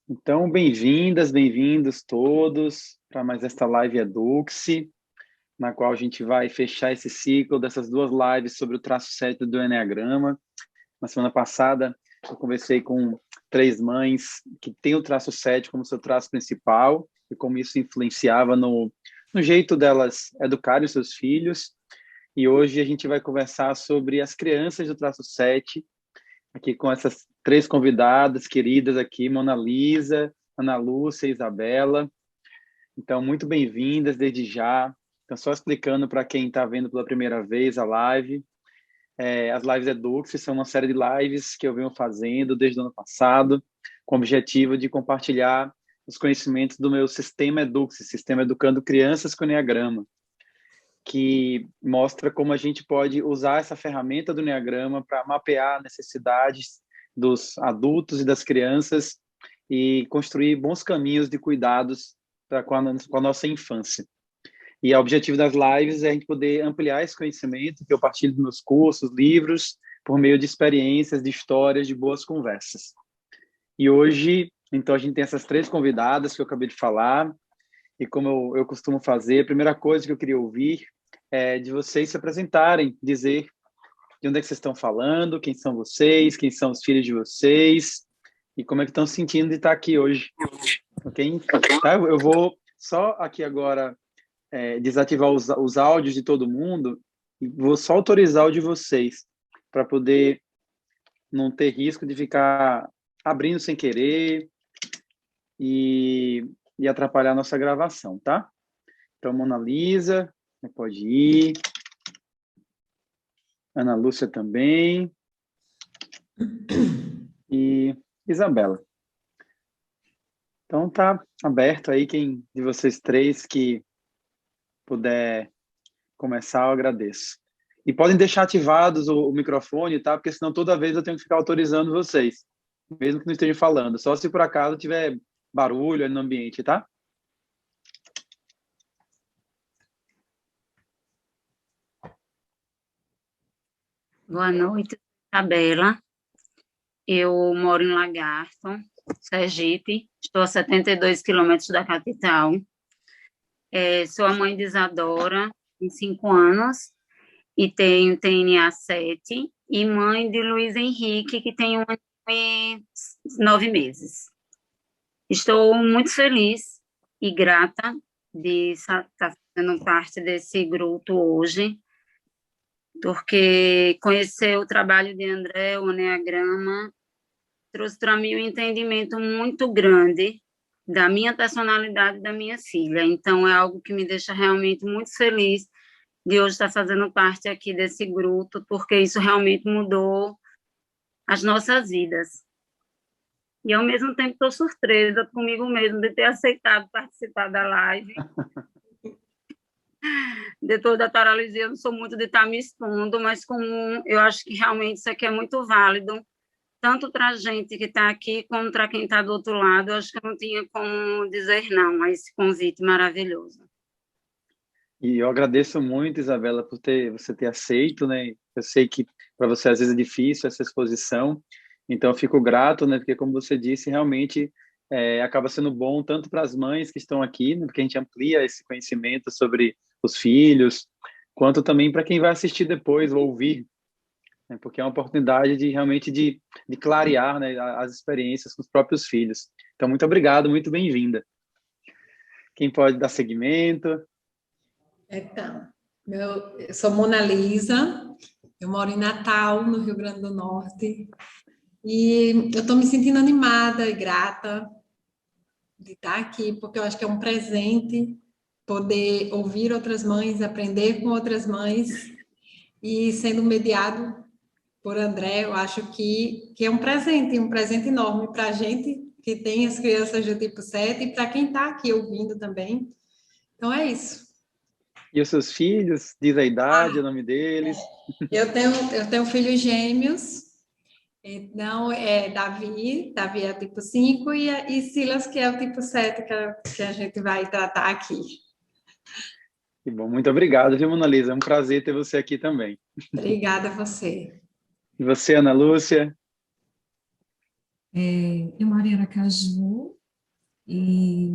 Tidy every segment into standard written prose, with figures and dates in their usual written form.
Então, bem-vindas, bem-vindos todos para mais esta live Eduque-se, na qual a gente vai fechar esse ciclo dessas duas lives sobre o traço 7 do Eneagrama. Na semana passada, eu conversei com 3 mães que têm o traço 7 como seu traço principal e como isso influenciava no jeito delas educarem os seus filhos. E hoje a gente vai conversar sobre as crianças do traço 7, aqui com essas 3 convidadas queridas aqui, Mona Lisa, Ana Lúcia e Isabela. Então, muito bem-vindas desde já. Então, só explicando para quem está vendo pela primeira vez a live, as lives Eduque são uma série de lives que eu venho fazendo desde o ano passado, com o objetivo de compartilhar os conhecimentos do meu sistema Eduque, Sistema Educando Crianças com Enneagrama, que mostra como a gente pode usar essa ferramenta do Enneagrama para mapear necessidades dos adultos e das crianças e construir bons caminhos de cuidados com a nossa infância. E o objetivo das lives é a gente poder ampliar esse conhecimento que eu partilho dos meus cursos, livros, por meio de experiências, de histórias, de boas conversas. E hoje, então, a gente tem essas 3 convidadas que eu acabei de falar, e como eu costumo fazer, a primeira coisa que eu queria ouvir é de vocês se apresentarem, dizer de onde é que vocês estão falando, quem são vocês, quem são os filhos de vocês, e como é que estão se sentindo de estar aqui hoje. Ok? Tá? Eu vou só aqui agora desativar os áudios de todo mundo e vou só autorizar o de vocês, para poder não ter risco de ficar abrindo sem querer e atrapalhar a nossa gravação, tá? Então, Mona Lisa, pode ir. Ana Lúcia também. E Isabela. Então, tá aberto aí, quem de vocês 3 que puder começar, eu agradeço. E podem deixar ativados o microfone, tá? Porque senão toda vez eu tenho que ficar autorizando vocês, mesmo que não esteja falando. Só se por acaso tiver barulho no ambiente, tá? Boa noite, Isabela. Eu moro em Lagarto, Sergipe. Estou a 72 quilômetros da capital. Sou a mãe de Isadora, tem 5 anos, e tenho TNA 7, e mãe de Luiz Henrique, que tem 1 ano e 9 meses. Estou muito feliz e grata de estar fazendo parte desse grupo hoje, porque conhecer o trabalho de André, o Enneagrama, trouxe para mim um entendimento muito grande da minha personalidade e da minha filha. Então, é algo que me deixa realmente muito feliz de hoje estar fazendo parte aqui desse grupo, porque isso realmente mudou as nossas vidas. E, ao mesmo tempo, estou surpresa comigo mesmo de ter aceitado participar da live. Depois da paralisia, eu não sou muito de estar me expondo, mas como eu acho que realmente isso aqui é muito válido, tanto para a gente que está aqui, como para quem está do outro lado. Eu acho que eu não tinha como dizer não a esse convite maravilhoso. E eu agradeço muito, Isabela, por você ter aceito, né? Eu sei que para você às vezes é difícil essa exposição, então eu fico grato, né? Porque como você disse, realmente acaba sendo bom tanto para as mães que estão aqui, né? Porque a gente amplia esse conhecimento sobre os filhos, quanto também para quem vai assistir depois ou ouvir, né? Porque é uma oportunidade de realmente de clarear, né, as experiências com os próprios filhos. Então, muito obrigado, muito bem-vinda. Quem pode dar seguimento? Então, eu sou Mona Lisa, eu moro em Natal, no Rio Grande do Norte, e eu estou me sentindo animada e grata de estar aqui, porque eu acho que é um presente poder ouvir outras mães, aprender com outras mães, e sendo mediado por André, eu acho que é um presente enorme para a gente que tem as crianças do tipo 7 e para quem está aqui ouvindo também. Então, é isso. E os seus filhos? Diz a idade, o nome deles. Eu tenho filhos gêmeos, então Davi é o tipo 5 e Silas, que é o tipo 7, que a gente vai tratar aqui. Que bom, muito obrigado, viu, Mona Lisa? É um prazer ter você aqui também. Obrigada a você. E você, Ana Lúcia? Eu moro em Aracaju, E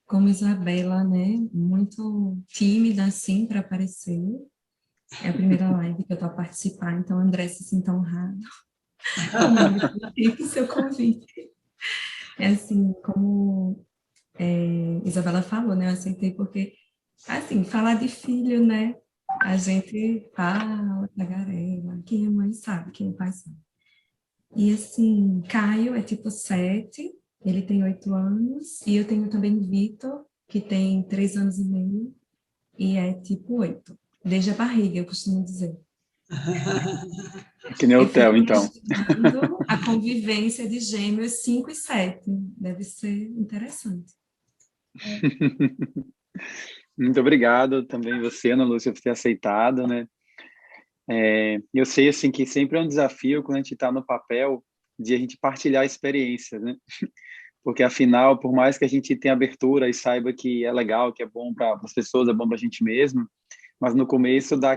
como Isabela, né, muito tímida assim para aparecer. É a primeira live que eu estou a participar, então André se sinta honrado. Como o seu convite. É assim, como Isabela falou, né? Eu aceitei porque, assim, falar de filho, né? A gente fala, tagarela, quem é mãe sabe, quem é pai sabe. E assim, Caio é tipo 7, ele tem 8 anos, e eu tenho também Vitor, que tem 3 anos e meio, e é tipo 8. Desde a barriga, eu costumo dizer. Que nem Eu fico hotel, então. imaginando a convivência de gêmeos 5 e 7. Deve ser interessante. Muito obrigado também você, Ana Lúcia, por ter aceitado, né? Eu sei, assim, que sempre é um desafio quando a gente está no papel de a gente partilhar experiências, né? Porque, afinal, por mais que a gente tenha abertura e saiba que é legal, que é bom para as pessoas, é bom para a gente mesmo, mas no começo a gente dá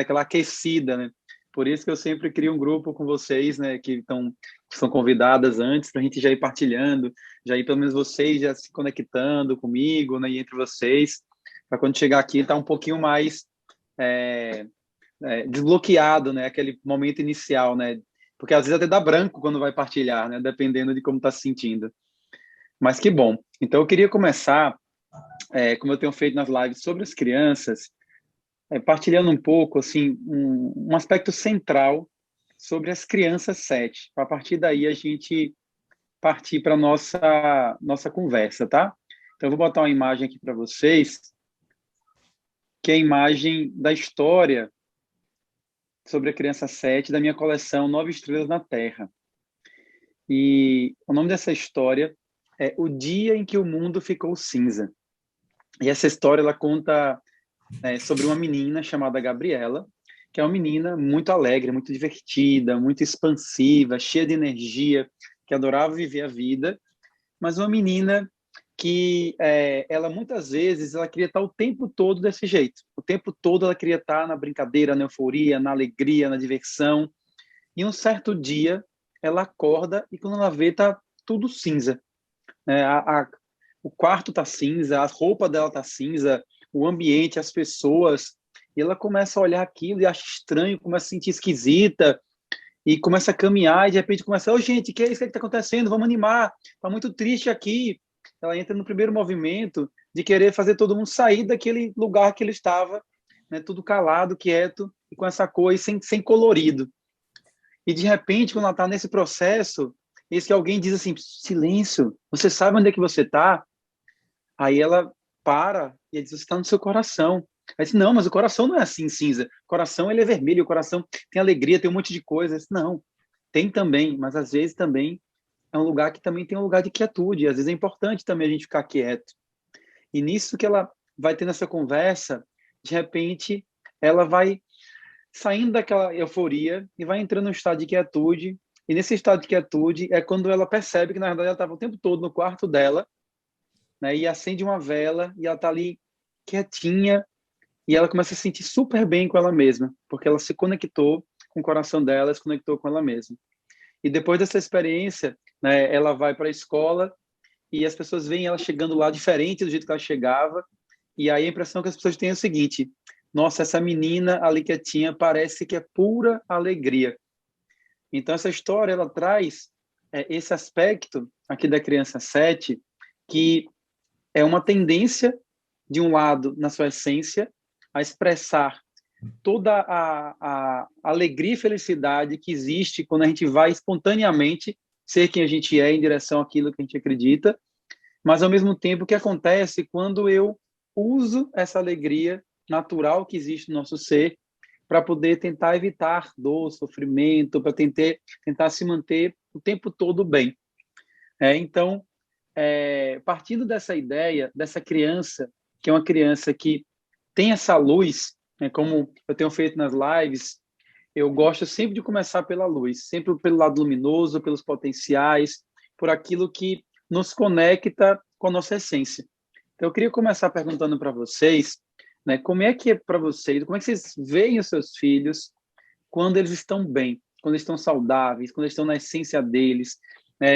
aquela aquecida, né? Por isso que eu sempre crio um grupo com vocês, né, que são convidadas antes, para a gente já ir partilhando, já ir pelo menos vocês já se conectando comigo, né, e entre vocês, para quando chegar aqui estar um pouquinho mais é, desbloqueado, né, aquele momento inicial, né, porque às vezes até dá branco quando vai partilhar, né, dependendo de como está se sentindo. Mas que bom. Então eu queria começar, como eu tenho feito nas lives sobre as crianças, partilhando um pouco assim um aspecto central sobre as crianças 7. A partir daí a gente partir para nossa conversa, tá? Então eu vou botar uma imagem aqui para vocês, que é a imagem da história sobre a criança 7 da minha coleção Nove Estrelas na Terra. E o nome dessa história é O Dia em que o Mundo Ficou Cinza. E essa história ela conta sobre uma menina chamada Gabriela, que é uma menina muito alegre, muito divertida, muito expansiva, cheia de energia, que adorava viver a vida, mas uma menina que ela muitas vezes ela queria estar o tempo todo desse jeito. O tempo todo ela queria estar na brincadeira, na euforia, na alegria, na diversão. E um certo dia ela acorda e quando ela vê tá tudo cinza. O quarto tá cinza, a roupa dela tá cinza, o ambiente, as pessoas, e ela começa a olhar aquilo e acha estranho, começa a se sentir esquisita, e começa a caminhar, e de repente começa, ô gente, que é isso que está acontecendo? Vamos animar, tá muito triste aqui. Ela entra no primeiro movimento de querer fazer todo mundo sair daquele lugar que ele estava, né, tudo calado, quieto, e com essa cor e sem colorido. E de repente, quando ela está nesse processo, eis que alguém diz assim, silêncio, você sabe onde é que você está? Aí ela para e diz, você está no seu coração. Aí diz, não, mas o coração não é assim cinza. O coração ele é vermelho, o coração tem alegria, tem um monte de coisas. Não, tem também, mas às vezes também é um lugar que também tem um lugar de quietude. Às vezes é importante também a gente ficar quieto. E nisso que ela vai ter nessa conversa, de repente, ela vai saindo daquela euforia e vai entrando num estado de quietude. E nesse estado de quietude é quando ela percebe que, na verdade, ela estava o tempo todo no quarto dela, né, e acende uma vela e ela está ali quietinha e ela começa a se sentir super bem com ela mesma, porque ela se conectou com o coração dela, se conectou com ela mesma. E depois dessa experiência, né, ela vai para a escola e as pessoas veem ela chegando lá diferente do jeito que ela chegava, e aí a impressão que as pessoas têm é o seguinte, nossa, essa menina ali quietinha parece que é pura alegria. Então essa história, ela traz esse aspecto aqui da criança 7, que é uma tendência, de um lado, na sua essência, a expressar toda a alegria e felicidade que existe quando a gente vai espontaneamente ser quem a gente é em direção àquilo que a gente acredita, mas, ao mesmo tempo, o que acontece quando eu uso essa alegria natural que existe no nosso ser para poder tentar evitar dor, sofrimento, para tentar se manter o tempo todo bem. Então, partindo dessa ideia, dessa criança, que é uma criança que tem essa luz, né, como eu tenho feito nas lives, eu gosto sempre de começar pela luz, sempre pelo lado luminoso, pelos potenciais, por aquilo que nos conecta com a nossa essência. Então, eu queria começar perguntando para vocês, né, como é que é para vocês, como é que vocês veem os seus filhos quando eles estão bem, quando eles estão saudáveis, quando eles estão na essência deles,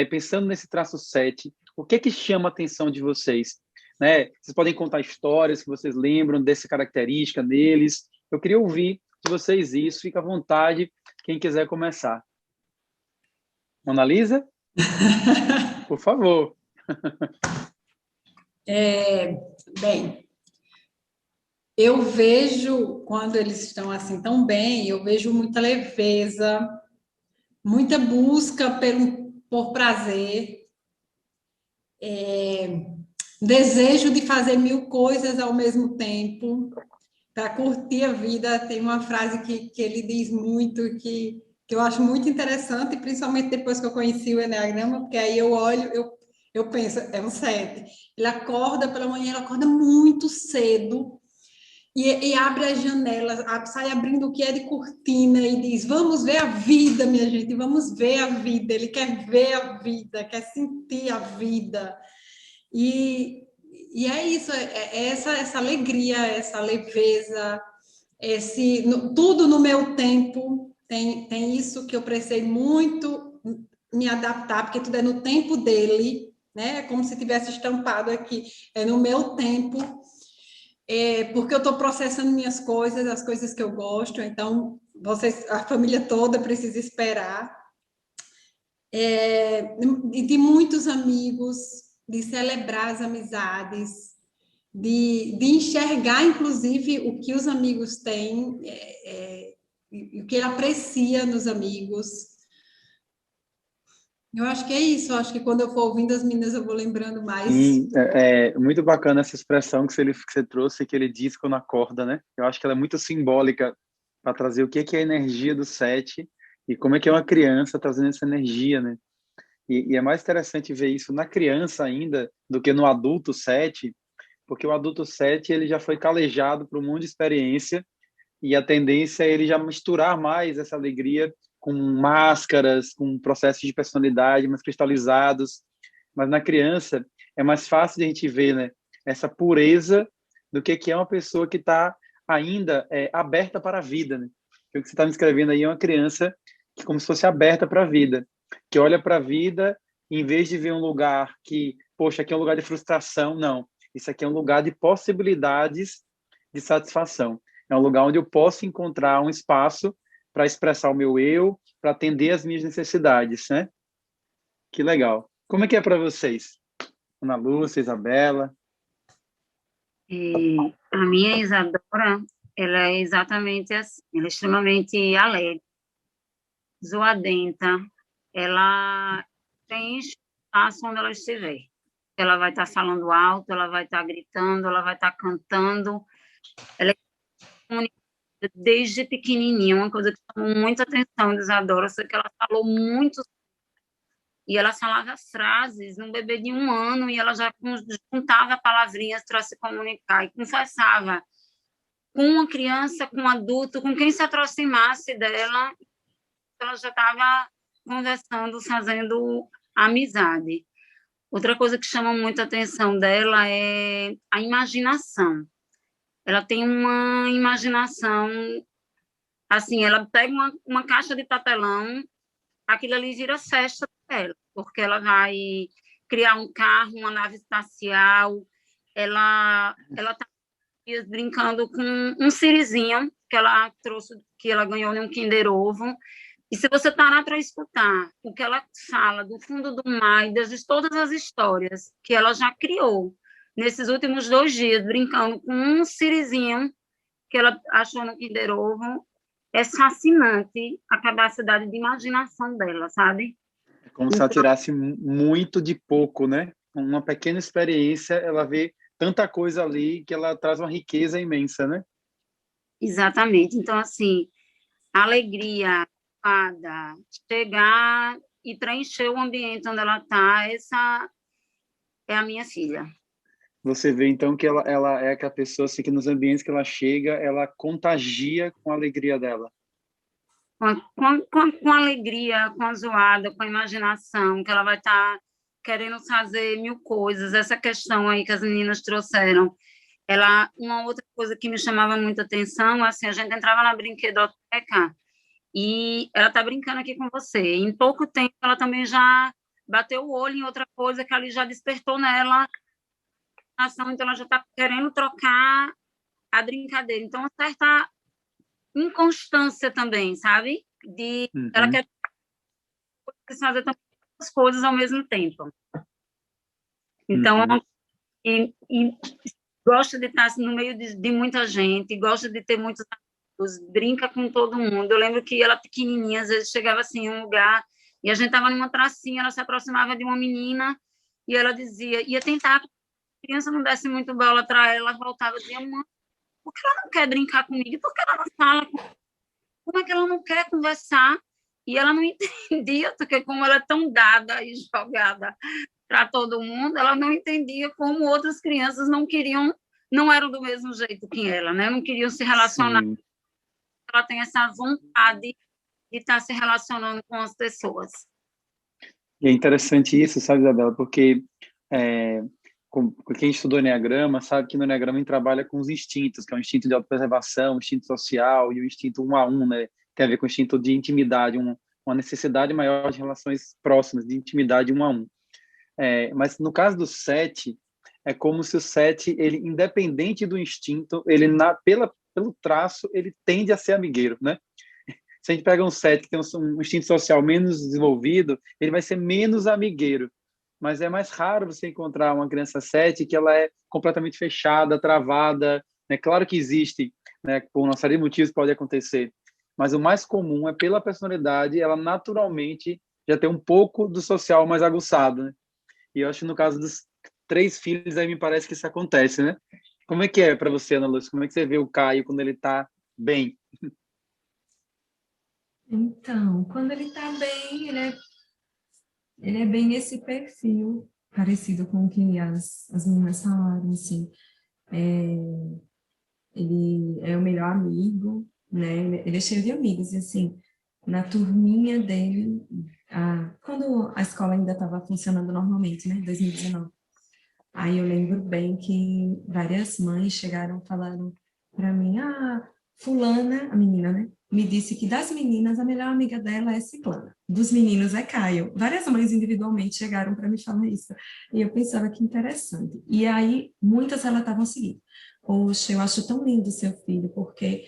pensando nesse traço 7, O que chama a atenção de vocês? Né? Vocês podem contar histórias que vocês lembram dessa característica neles. Eu queria ouvir de vocês isso. Fica à vontade, quem quiser começar. Mona Lisa? Por favor. Bem, eu vejo, quando eles estão assim tão bem, eu vejo muita leveza, muita busca por prazer, desejo de fazer 1000 coisas ao mesmo tempo, para curtir a vida. Tem uma frase que ele diz muito, que eu acho muito interessante, principalmente depois que eu conheci o Eneagrama, porque aí eu olho, eu penso, é um 7. Ele acorda pela manhã, ele acorda muito cedo, e abre as janelas, sai abrindo o que é de cortina e diz, vamos ver a vida, minha gente, vamos ver a vida. Ele quer ver a vida, quer sentir a vida. E é isso, essa alegria, essa leveza, tudo no meu tempo. Tem isso que eu precisei muito me adaptar, porque tudo é no tempo dele, né? É como se tivesse estampado aqui, é no meu tempo. Porque eu estou processando minhas coisas, as coisas que eu gosto, então a família toda precisa esperar. De muitos amigos, de celebrar as amizades, de enxergar, inclusive, o que os amigos têm, o que ele aprecia nos amigos. Eu acho que é isso. Eu acho que quando eu for ouvindo as meninas, eu vou lembrando mais. Sim, é muito bacana essa expressão que você trouxe, que ele diz quando acorda, né? Eu acho que ela é muito simbólica para trazer o que é a energia do 7 e como é que é uma criança trazendo essa energia, né? E é mais interessante ver isso na criança ainda do que no adulto 7, porque o adulto 7 ele já foi calejado para um monte de experiência e a tendência é ele já misturar mais essa alegria com máscaras, com processos de personalidade mais cristalizados. Mas na criança é mais fácil de a gente ver, né, essa pureza do que é uma pessoa que está ainda aberta para a vida, né? O que você está me escrevendo aí é uma criança que como se fosse aberta para a vida, que olha para a vida em vez de ver um lugar que, poxa, aqui é um lugar de frustração, não. Isso aqui é um lugar de possibilidades de satisfação. É um lugar onde eu posso encontrar um espaço para expressar o meu eu, para atender as minhas necessidades, né? Que legal. Como é que é para vocês? Ana Lúcia, Isabela? A minha Isadora, ela é exatamente assim, ela é extremamente alegre, zoadenta, ela tem espaço onde ela estiver. Ela vai estar falando alto, ela vai estar gritando, ela vai estar cantando. Ela é comunicada desde pequenininha, uma coisa que chamou muita atenção de Isadora, foi que ela falou muito, e ela falava frases, um bebê de 1 ano, e ela já juntava palavrinhas para se comunicar, e confessava com uma criança, com um adulto, com quem se aproximasse dela, ela já estava conversando, fazendo amizade. Outra coisa que chama muita atenção dela é a imaginação. Ela tem uma imaginação, assim, ela pega uma caixa de papelão, aquilo ali vira festa dela, porque ela vai criar um carro, uma nave espacial, ela está brincando com um sirizinho que ela trouxe, que ela ganhou em um Kinder Ovo. E se você parar para escutar o que ela fala do fundo do mar e de todas as histórias que ela já criou nesses últimos 2 dias, brincando com um sirizinho que ela achou no Kinder Ovo, é fascinante a capacidade de imaginação dela, sabe? É como se ela tirasse muito de pouco, né? Uma pequena experiência, ela vê tanta coisa ali que ela traz uma riqueza imensa, né? Exatamente. Então, assim, alegria, fada, chegar e preencher o ambiente onde ela está, essa é a minha filha. Você vê, então, que ela é aquela pessoa assim, que nos ambientes que ela chega, ela contagia com a alegria dela. Com alegria, com a zoada, com a imaginação, que ela vai estar querendo fazer 1000 coisas. Essa questão aí que as meninas trouxeram. Uma outra coisa que me chamava muita atenção, assim, a gente entrava na brinquedoteca e ela está brincando aqui com você. Em pouco tempo, ela também já bateu o olho em outra coisa que ali já despertou nela ação, então ela já está querendo trocar a brincadeira. Então, uma certa inconstância também, sabe? Ela quer fazer tantas coisas ao mesmo tempo. Então, e gosta de estar no meio de muita gente, gosta de ter muitos amigos, brinca com todo mundo. Eu lembro que ela pequenininha, às vezes chegava assim em um lugar e a gente estava numa pracinha, ela se aproximava de uma menina e ela dizia, ia tentar, a criança não desse muito bola para ela, voltava e dizia, mãe, por que ela não quer brincar comigo? Por que ela não fala comigo? Como é que ela não quer conversar? E ela não entendia, porque como ela é tão dada e jogada para todo mundo, ela não entendia como outras crianças não queriam, não eram do mesmo jeito que ela, né? Não queriam se relacionar. Sim. Ela tem essa vontade de estar se relacionando com as pessoas. E é interessante isso, sabe, Isabela? Porque quem estudou Enneagrama sabe que no Enneagrama a gente trabalha com os instintos, que é o instinto de autopreservação, o instinto social e o instinto 1 a 1, né? Tem a ver com o instinto de intimidade, uma necessidade maior de relações próximas, de intimidade 1 a 1. Mas no caso do 7, é como se o 7, ele, independente do instinto, ele pelo traço, ele tende a ser amigueiro, né? Se a gente pega um 7 que tem um instinto social menos desenvolvido, ele vai ser menos amigueiro. Mas é mais raro você encontrar uma criança 7 que ela é completamente fechada, travada. É claro que existe, né? Por uma série de motivos pode acontecer. Mas o mais comum é pela personalidade, ela naturalmente já tem um pouco do social mais aguçado, né? E eu acho que no caso dos 3 filhos, aí me parece que isso acontece, né? Como é que é para você, Ana Lúcia? Como é que você vê o Caio quando ele está bem? Então, quando ele está bem, ele é bem esse perfil, parecido com o que as meninas falaram, assim. Ele é o melhor amigo, né? Ele é cheio de amigos, e assim, na turminha dele, quando a escola ainda estava funcionando normalmente, né? 2019. Aí eu lembro bem que várias mães chegaram falando para mim, fulana, a menina, né? Me disse que das meninas a melhor amiga dela é ciclana, dos meninos é Caio. Várias mães individualmente chegaram para me falar isso. E eu pensava que interessante. E aí muitas relatavam o seguinte: poxa, eu acho tão lindo seu filho, porque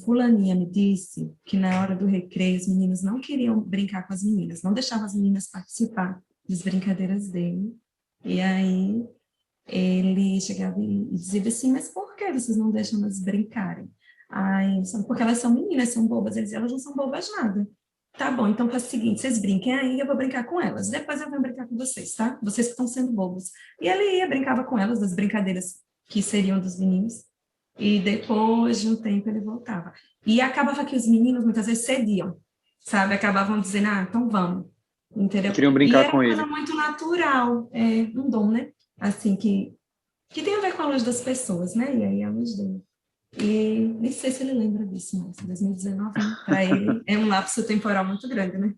fulaninha me disse que na hora do recreio os meninos não queriam brincar com as meninas, não deixavam as meninas participar das brincadeiras dele. E aí ele chegava e dizia assim, mas por que vocês não deixam elas brincarem? Porque elas são meninas, são bobas. Eles diziam, elas não são bobas nada. Tá bom, então faz o seguinte, vocês brinquem aí, eu vou brincar com elas. Depois eu venho brincar com vocês, tá? Vocês que estão sendo bobos. E ele ia, brincava com elas, das brincadeiras que seriam dos meninos. E depois de um tempo ele voltava. E acabava que os meninos muitas vezes cediam, sabe? Acabavam dizendo, então vamos. Entendeu? Queriam brincar com ele. E era uma coisa muito natural, um dom, né? Assim, que tem a ver com a luz das pessoas, né? E aí a luz dele. E nem sei se ele lembra disso, mas 2019, né? Para ele, é um lapso temporal muito grande, né?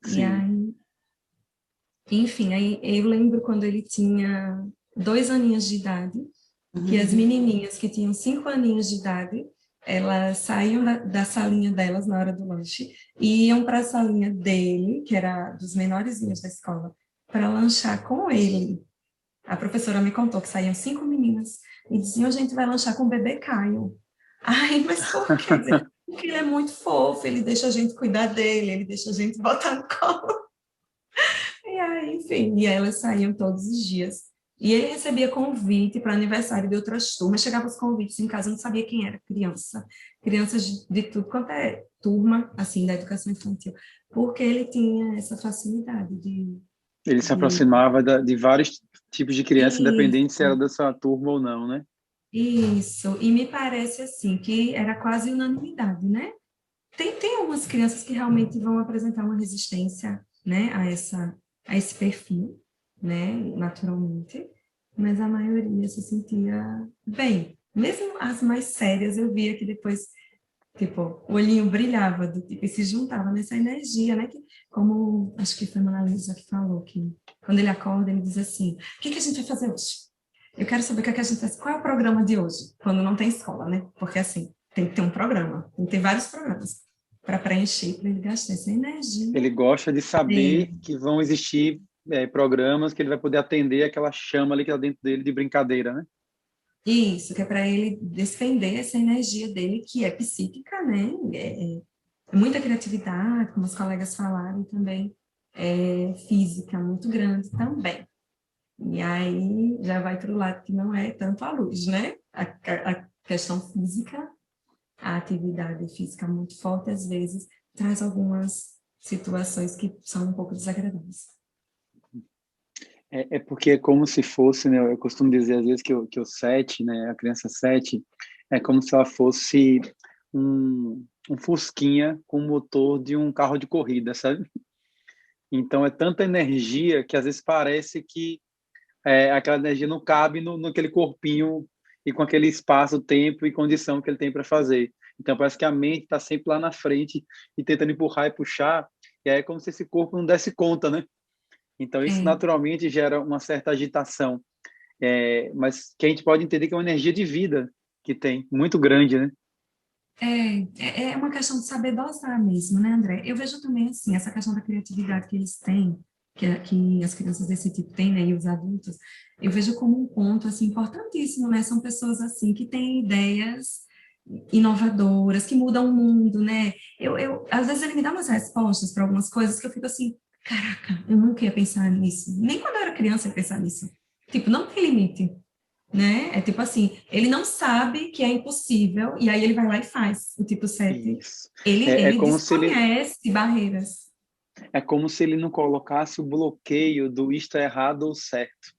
Sim. E aí, enfim, aí eu lembro quando ele tinha 2 aninhos de idade, que as menininhas que tinham 5 aninhos de idade, elas saíam da salinha delas na hora do lanche e iam para a salinha dele, que era dos menorzinhos da escola, para lanchar com ele. A professora me contou que saíam 5 meninas e diziam, a gente vai lanchar com o bebê Caio. Ai, mas por quê? Porque ele é muito fofo, ele deixa a gente cuidar dele, ele deixa a gente botar no colo. E aí, enfim, e elas saíam todos os dias. E ele recebia convite para aniversário de outras turmas, chegava os convites em casa, não sabia quem era criança. Crianças de tudo quanto é turma, assim, da educação infantil. Porque ele tinha essa facilidade de... Ele se aproximava de vários tipos de criança, independente se era da sua turma ou não, né? Isso, e me parece assim, que era quase unanimidade, né? Tem algumas crianças que realmente vão apresentar uma resistência, né, a esse perfil, né, naturalmente, mas a maioria se sentia bem. Mesmo as mais sérias, eu via que depois, tipo, o olhinho brilhava, do tipo, e se juntava nessa energia, né, que, como acho que foi a Ana Lisa que falou, que quando ele acorda, ele diz assim, o que a gente vai fazer hoje? Eu quero saber o que a gente faz, qual é o programa de hoje, quando não tem escola, né, porque assim, tem que ter um programa, tem que ter vários programas. para preencher, para ele gastar essa energia. Ele gosta de saber que vão existir programas que ele vai poder atender aquela chama ali que está dentro dele de brincadeira, né? Isso, que é para ele despender essa energia dele, que é psíquica, né? Muita criatividade, como os colegas falaram, e também física muito grande também. E aí já vai para o lado que não é tanto a luz, né? A questão física, a atividade física muito forte, às vezes, traz algumas situações que são um pouco desagradáveis. Porque é como se fosse, né? Eu costumo dizer às vezes que o 7, né? A criança 7, é como se ela fosse um fusquinha com o motor de um carro de corrida, sabe? Então é tanta energia que às vezes parece que aquela energia não cabe naquele corpinho e com aquele espaço, tempo e condição que ele tem para fazer. Então parece que a mente está sempre lá na frente e tentando empurrar e puxar, e aí é como se esse corpo não desse conta, né? Então isso naturalmente gera uma certa agitação, mas que a gente pode entender que é uma energia de vida que tem, muito grande, né? É uma questão de saber dosar mesmo, né, André? Eu vejo também, assim, essa questão da criatividade que eles têm, que as crianças desse tipo têm, né, e os adultos, eu vejo como um ponto, assim, importantíssimo, né? São pessoas, assim, que têm ideias inovadoras, que mudam o mundo, né? Às vezes ele me dá umas respostas para algumas coisas que eu fico assim, caraca, eu nunca ia pensar nisso. Nem quando eu era criança eu ia pensar nisso. Tipo, não tem limite, né? É tipo assim, ele não sabe que é impossível, e aí ele vai lá e faz. O tipo 7, Isso. ele Como se desconhece barreiras. É como se ele não colocasse o bloqueio do isto é errado ou certo,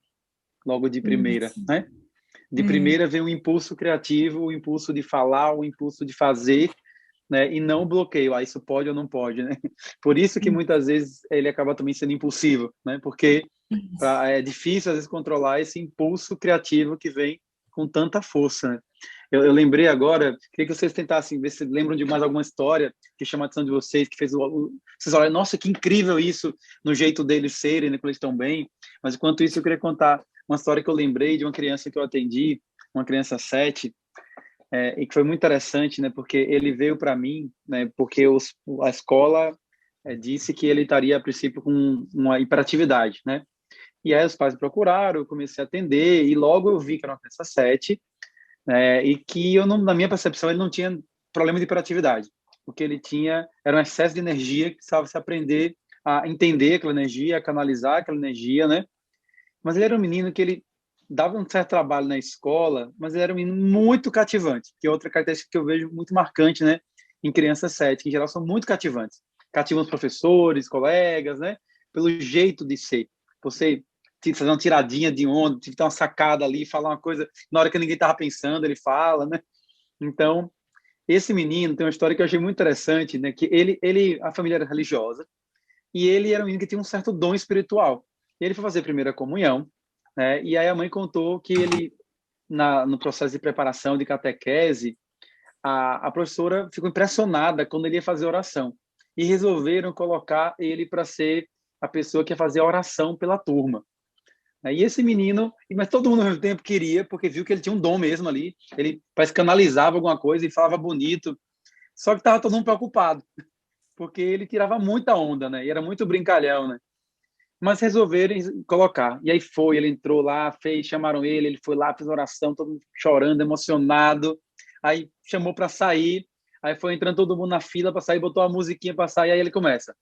logo de primeira, Isso. né? De primeira vem o impulso criativo, o impulso de falar, o impulso de fazer, né? E não o bloqueio, isso pode ou não pode, né? Por isso que muitas vezes ele acaba também sendo impulsivo, né? Porque é difícil às vezes controlar esse impulso criativo que vem com tanta força, né? Eu lembrei agora, queria que vocês tentassem ver se lembram de mais alguma história que chama a atenção de vocês, que fez vocês olharem, nossa, que incrível isso, no jeito deles serem, né, quando eles estão bem. Mas enquanto isso, eu queria contar uma história que eu lembrei de uma criança que eu atendi, uma criança 7, e que foi muito interessante, né, porque ele veio para mim, né, porque a escola disse que ele estaria, a princípio, com uma hiperatividade, né? E aí os pais me procuraram, eu comecei a atender, e logo eu vi que era uma criança 7, e que eu não, na minha percepção ele não tinha problema de hiperatividade. O que ele tinha era um excesso de energia que precisava se aprender a entender aquela energia, a canalizar aquela energia, né? Mas ele era um menino que ele dava um certo trabalho na escola, mas ele era um menino muito cativante, que é outra característica que eu vejo muito marcante, né? Em crianças 7, que em geral são muito cativantes. Cativam os professores, colegas, né? Pelo jeito de ser. Você fazer uma tiradinha de onda, ter uma sacada ali, falar uma coisa na hora que ninguém estava pensando, ele fala, né? Então, esse menino tem uma história que eu achei muito interessante, né? Que a família era religiosa e ele era um menino que tinha um certo dom espiritual. E ele foi fazer a primeira comunhão, né? E aí a mãe contou que ele, no processo de preparação de catequese, a professora ficou impressionada quando ele ia fazer oração e resolveram colocar ele para ser a pessoa que ia fazer a oração pela turma. E esse menino, mas todo mundo ao mesmo tempo queria, porque viu que ele tinha um dom mesmo ali, ele parece que canalizava alguma coisa e falava bonito, só que estava todo mundo preocupado, porque ele tirava muita onda, né? E era muito brincalhão, né? Mas resolveram colocar. E aí ele entrou lá, chamaram ele foi lá, fez oração, todo mundo chorando, emocionado. Aí chamou para sair, aí foi entrando todo mundo na fila para sair, botou a musiquinha para sair, aí ele começa.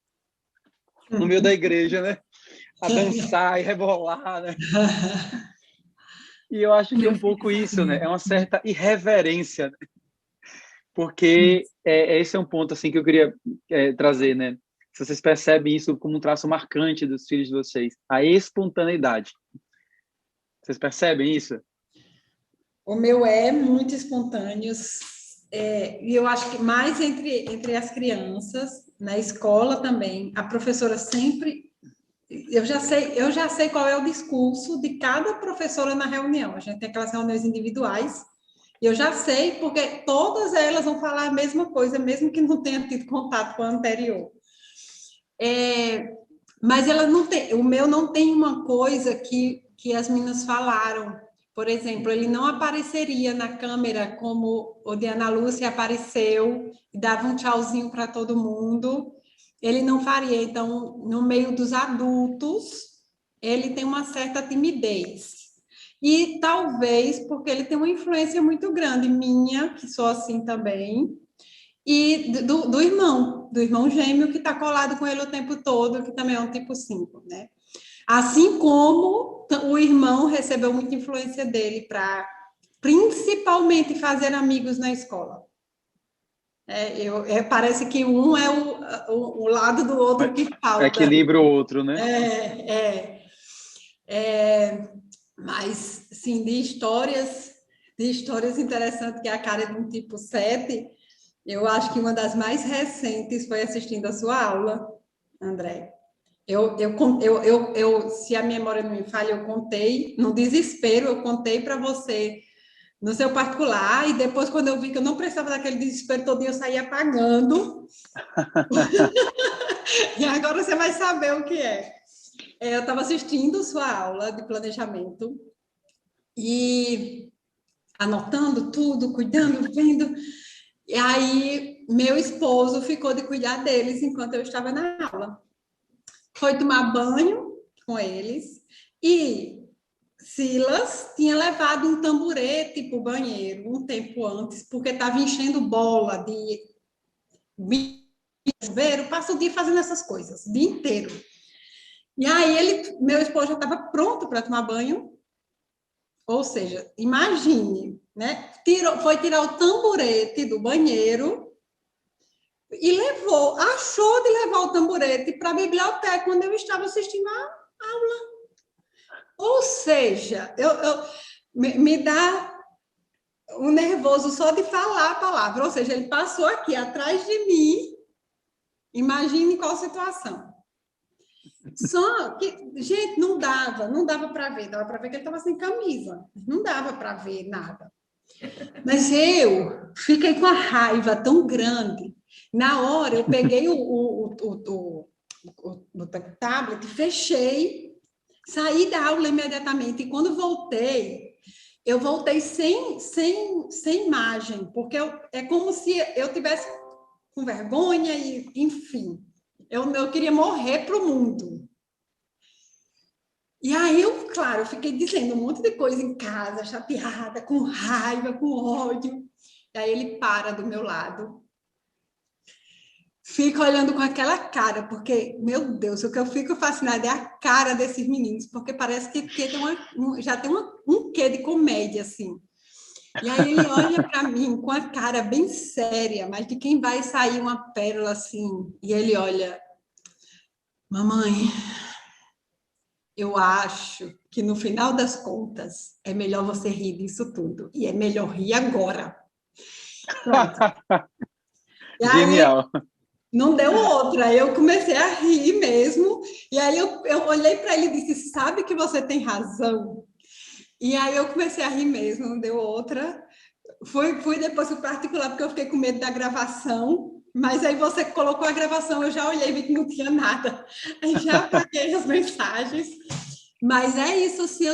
No meio da igreja, né? A dançar e rebolar, né? E eu acho que é um pouco isso, né? É uma certa irreverência, né? Porque esse é um ponto assim que eu queria trazer, né? Se vocês percebem isso como um traço marcante dos filhos de vocês, a espontaneidade. Vocês percebem isso? O meu é muito espontâneo, e eu acho que mais entre as crianças, na escola também, a professora sempre... Eu já sei qual é o discurso de cada professora na reunião. A gente tem aquelas reuniões individuais, e eu já sei, porque todas elas vão falar a mesma coisa, mesmo que não tenha tido contato com a anterior. Mas ela não tem, o meu não tem uma coisa que as meninas falaram, Por exemplo, ele não apareceria na câmera como o de Ana Lúcia apareceu e dava um tchauzinho para todo mundo. Ele não faria. Então, no meio dos adultos, ele tem uma certa timidez. E talvez porque ele tem uma influência muito grande minha, que sou assim também, e do irmão gêmeo que está colado com ele o tempo todo, que também é um tipo 5, né? Assim como o irmão recebeu muita influência dele para, principalmente, fazer amigos na escola. Parece que um é o lado do outro que falta. Equilibra o outro, né? Mas, sim, de histórias interessantes, que é a cara de um tipo 7, eu acho que uma das mais recentes foi assistindo a sua aula, André. Se a memória não me falha, eu contei, no desespero, eu contei para você no seu particular, e depois, quando eu vi que eu não precisava daquele desespero todo, eu saí apagando. E agora você vai saber o que é. Eu estava assistindo sua aula de planejamento e anotando tudo, cuidando, vendo. E aí, meu esposo ficou de cuidar deles enquanto eu estava na aula. Foi tomar banho com eles e Silas tinha levado um tamborete para o banheiro um tempo antes, porque estava enchendo bola de chuveiro, passa o dia fazendo essas coisas, o dia inteiro. E aí meu esposo já estava pronto para tomar banho, ou seja, imagine, né? Foi tirar o tamborete do banheiro e achou de levar o tamborete para a biblioteca quando eu estava assistindo a aula. Ou seja, me dá um nervoso só de falar a palavra. Ou seja, ele passou aqui atrás de mim. Imagine qual situação. Só que, gente, não dava para ver. Dava para ver que ele estava sem camisa. Não dava para ver nada. Mas eu fiquei com a raiva tão grande. Na hora, eu peguei o tablet, fechei, saí da aula imediatamente. E quando voltei, eu voltei sem imagem, porque é como se eu tivesse com vergonha e, enfim, eu queria morrer para o mundo. E aí, claro, eu fiquei dizendo um monte de coisa em casa, chateada, com raiva, com ódio. E aí ele para do meu lado, fica olhando com aquela cara, porque, meu Deus, o que eu fico fascinada é a cara desses meninos, porque parece que já tem um quê de comédia, assim. E aí ele olha para mim com a cara bem séria, mas de quem vai sair uma pérola assim. E ele olha, mamãe, eu acho que no final das contas é melhor você rir disso tudo. E é melhor rir agora. Pronto. Genial. Aí, não deu outra. Eu comecei a rir mesmo. E aí eu olhei para ele e disse, sabe que você tem razão? E aí eu comecei a rir mesmo, não deu outra. Fui depois para o particular, porque eu fiquei com medo da gravação. Mas aí você colocou a gravação, eu já olhei e vi que não tinha nada. Aí já apaguei as mensagens. Mas é isso, assim,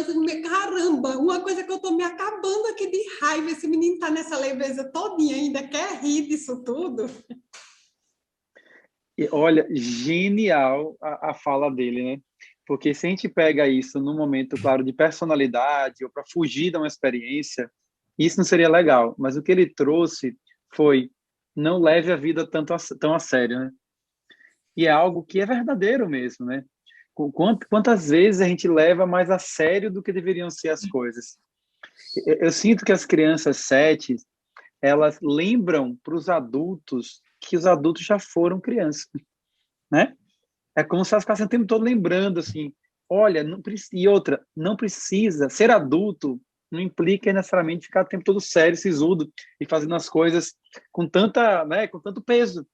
caramba, uma coisa que eu estou me acabando aqui de raiva, esse menino está nessa leveza todinha, ainda quer rir disso tudo. E, olha, genial a fala dele, né? Porque se a gente pega isso num momento, claro, de personalidade ou para fugir de uma experiência, isso não seria legal. Mas o que ele trouxe foi não leve a vida tão a sério, né? E é algo que é verdadeiro mesmo, né? Quantas vezes a gente leva mais a sério do que deveriam ser as coisas? Eu sinto que as crianças 7, elas lembram para os adultos que os adultos já foram crianças, né? É como se elas ficassem o tempo todo lembrando, assim, olha, e outra, não precisa, ser adulto não implica necessariamente ficar o tempo todo sério, sisudo, e fazendo as coisas com tanta, né, com tanto peso.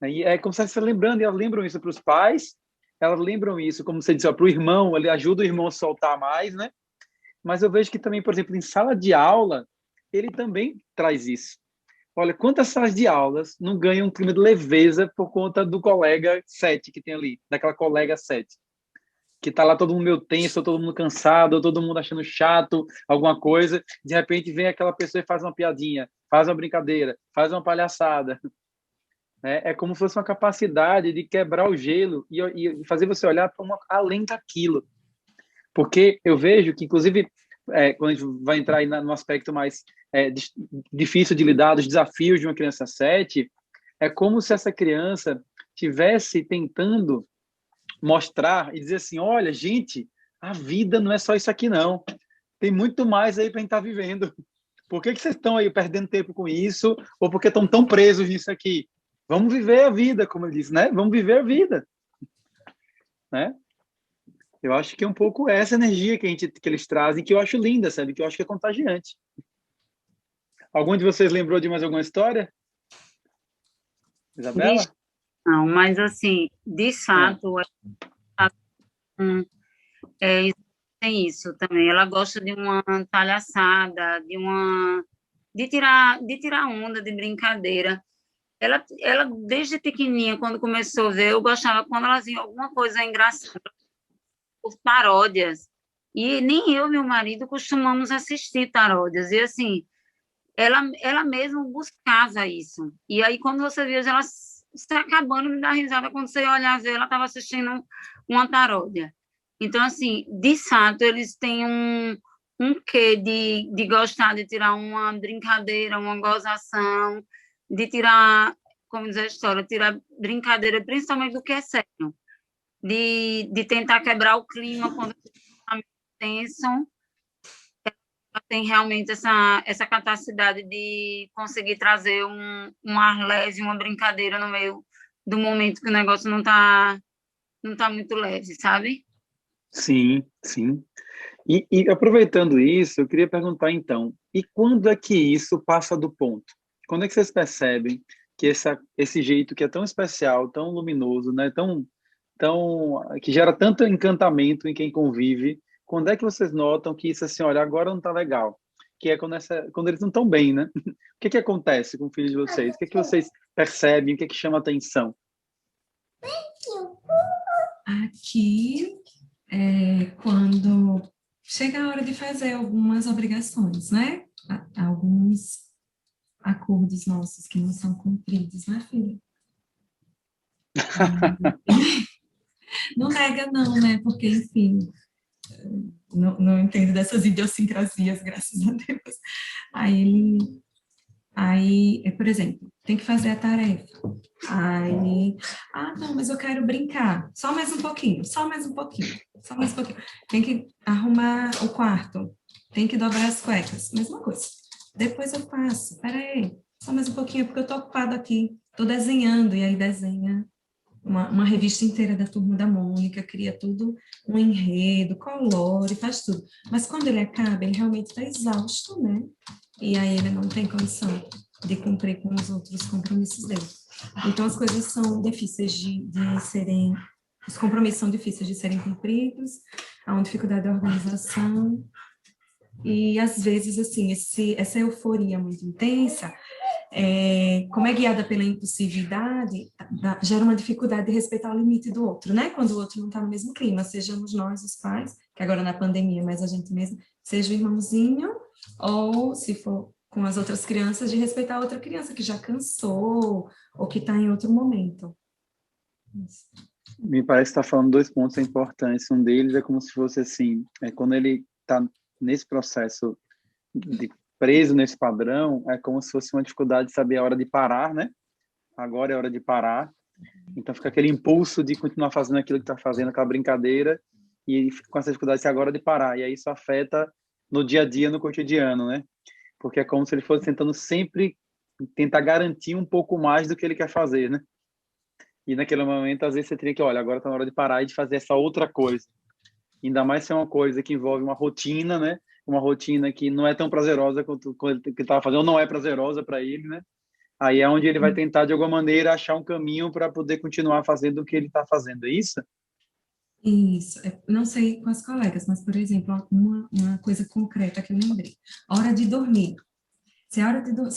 E é como se elas estão lembrando, e elas lembram isso para os pais, elas lembram isso, como você disse, para o irmão, ele ajuda o irmão a soltar mais, né? Mas eu vejo que também, por exemplo, em sala de aula, ele também traz isso. Olha, quantas salas de aulas não ganham um clima de leveza por conta do colega 7 que tem ali, daquela colega 7, que tá lá todo mundo meio tenso, todo mundo cansado, todo mundo achando chato, alguma coisa, de repente vem aquela pessoa e faz uma piadinha, faz uma brincadeira, faz uma palhaçada. É como se fosse uma capacidade de quebrar o gelo e fazer você olhar para além daquilo. Porque eu vejo que, inclusive, quando a gente vai entrar aí no aspecto mais difícil de lidar, dos desafios de uma criança 7, é como se essa criança tivesse tentando mostrar e dizer assim, olha, gente, a vida não é só isso aqui, não. Tem muito mais aí para a gente estar vivendo. Por que vocês estão aí perdendo tempo com isso? Ou porque estão tão presos nisso aqui? Vamos viver a vida, como ele disse, né? Vamos viver a vida, né? Eu acho que é um pouco essa energia que eles trazem, que eu acho linda, sabe? Que eu acho que é contagiante. Algum de vocês lembrou de mais alguma história? Isabela? Não, mas assim, de fato, tem isso também. Ela gosta de uma palhaçada, de tirar onda, de brincadeira. Ela desde pequenininha, quando começou a ver, eu gostava quando ela via alguma coisa engraçada, por paródias. E nem eu e meu marido costumamos assistir paródias. E assim, ela mesma buscava isso. E aí, quando você via ela se acabando de dar risada, quando você olhar ver, ela estava assistindo uma paródia. Então, assim, de fato, eles têm um quê de gostar de tirar uma brincadeira, uma gozação, de tirar, como diz a história, tirar brincadeira, principalmente do que é sério, de tentar quebrar o clima quando está tenso. Ela tem realmente essa capacidade de conseguir trazer um ar leve, uma brincadeira no meio do momento que o negócio não tá muito leve, sabe? Sim, sim. E aproveitando isso, eu queria perguntar então, e quando é que isso passa do ponto? Quando é que vocês percebem que esse jeito que é tão especial, tão luminoso, né, que gera tanto encantamento em quem convive, quando é que vocês notam que isso assim, olha, agora não está legal? Que é quando eles não estão bem, né? O que acontece com o filho de vocês? O que vocês percebem? O que chama atenção? Aqui, quando chega a hora de fazer algumas obrigações, né? Alguns acordos nossos que não são cumpridos, né, filha? Não nega não, né? Porque, enfim, não entendo dessas idiosincrasias, graças a Deus. Por exemplo, tem que fazer a tarefa. Não, mas eu quero brincar. Só mais um pouquinho, só mais um pouquinho, só mais um pouquinho. Tem que arrumar o quarto, tem que dobrar as cuecas, mesma coisa. Depois eu faço, peraí, só mais um pouquinho, porque eu tô ocupado aqui, tô desenhando, e aí desenha uma revista inteira da Turma da Mônica, cria tudo, um enredo, colore, faz tudo. Mas quando ele acaba, ele realmente está exausto, né? E aí ele não tem condição de cumprir com os outros compromissos dele. Então, as coisas são difíceis de serem... Os compromissos são difíceis de serem cumpridos, há uma dificuldade de organização, e às vezes, assim, essa euforia muito intensa, como é guiada pela impulsividade, gera uma dificuldade de respeitar o limite do outro, né? Quando o outro não está no mesmo clima, sejamos nós, os pais, que agora na pandemia, mas a gente mesmo, seja o irmãozinho, ou se for com as outras crianças, de respeitar a outra criança que já cansou, ou que está em outro momento. Me parece que está falando dois pontos importantes. Um deles é como se fosse assim, quando ele está nesse processo de preso nesse padrão, é como se fosse uma dificuldade de saber a hora de parar, né? Agora é a hora de parar. Então fica aquele impulso de continuar fazendo aquilo que está fazendo, aquela brincadeira, e fica com essa dificuldade de ser agora de parar. E aí isso afeta no dia a dia, no cotidiano, né? Porque é como se ele fosse tentando sempre tentar garantir um pouco mais do que ele quer fazer, né? E naquele momento, às vezes, você teria que, olha, agora está na hora de parar e de fazer essa outra coisa. Ainda mais se é uma coisa que envolve uma rotina, né? Uma rotina que não é tão prazerosa quanto ele estava fazendo, ou não é prazerosa para ele, né? Aí é onde ele vai tentar, de alguma maneira, achar um caminho para poder continuar fazendo o que ele está fazendo, é isso? Isso, não sei com as colegas, mas, por exemplo, uma coisa concreta que eu lembrei. Hora de dormir. Se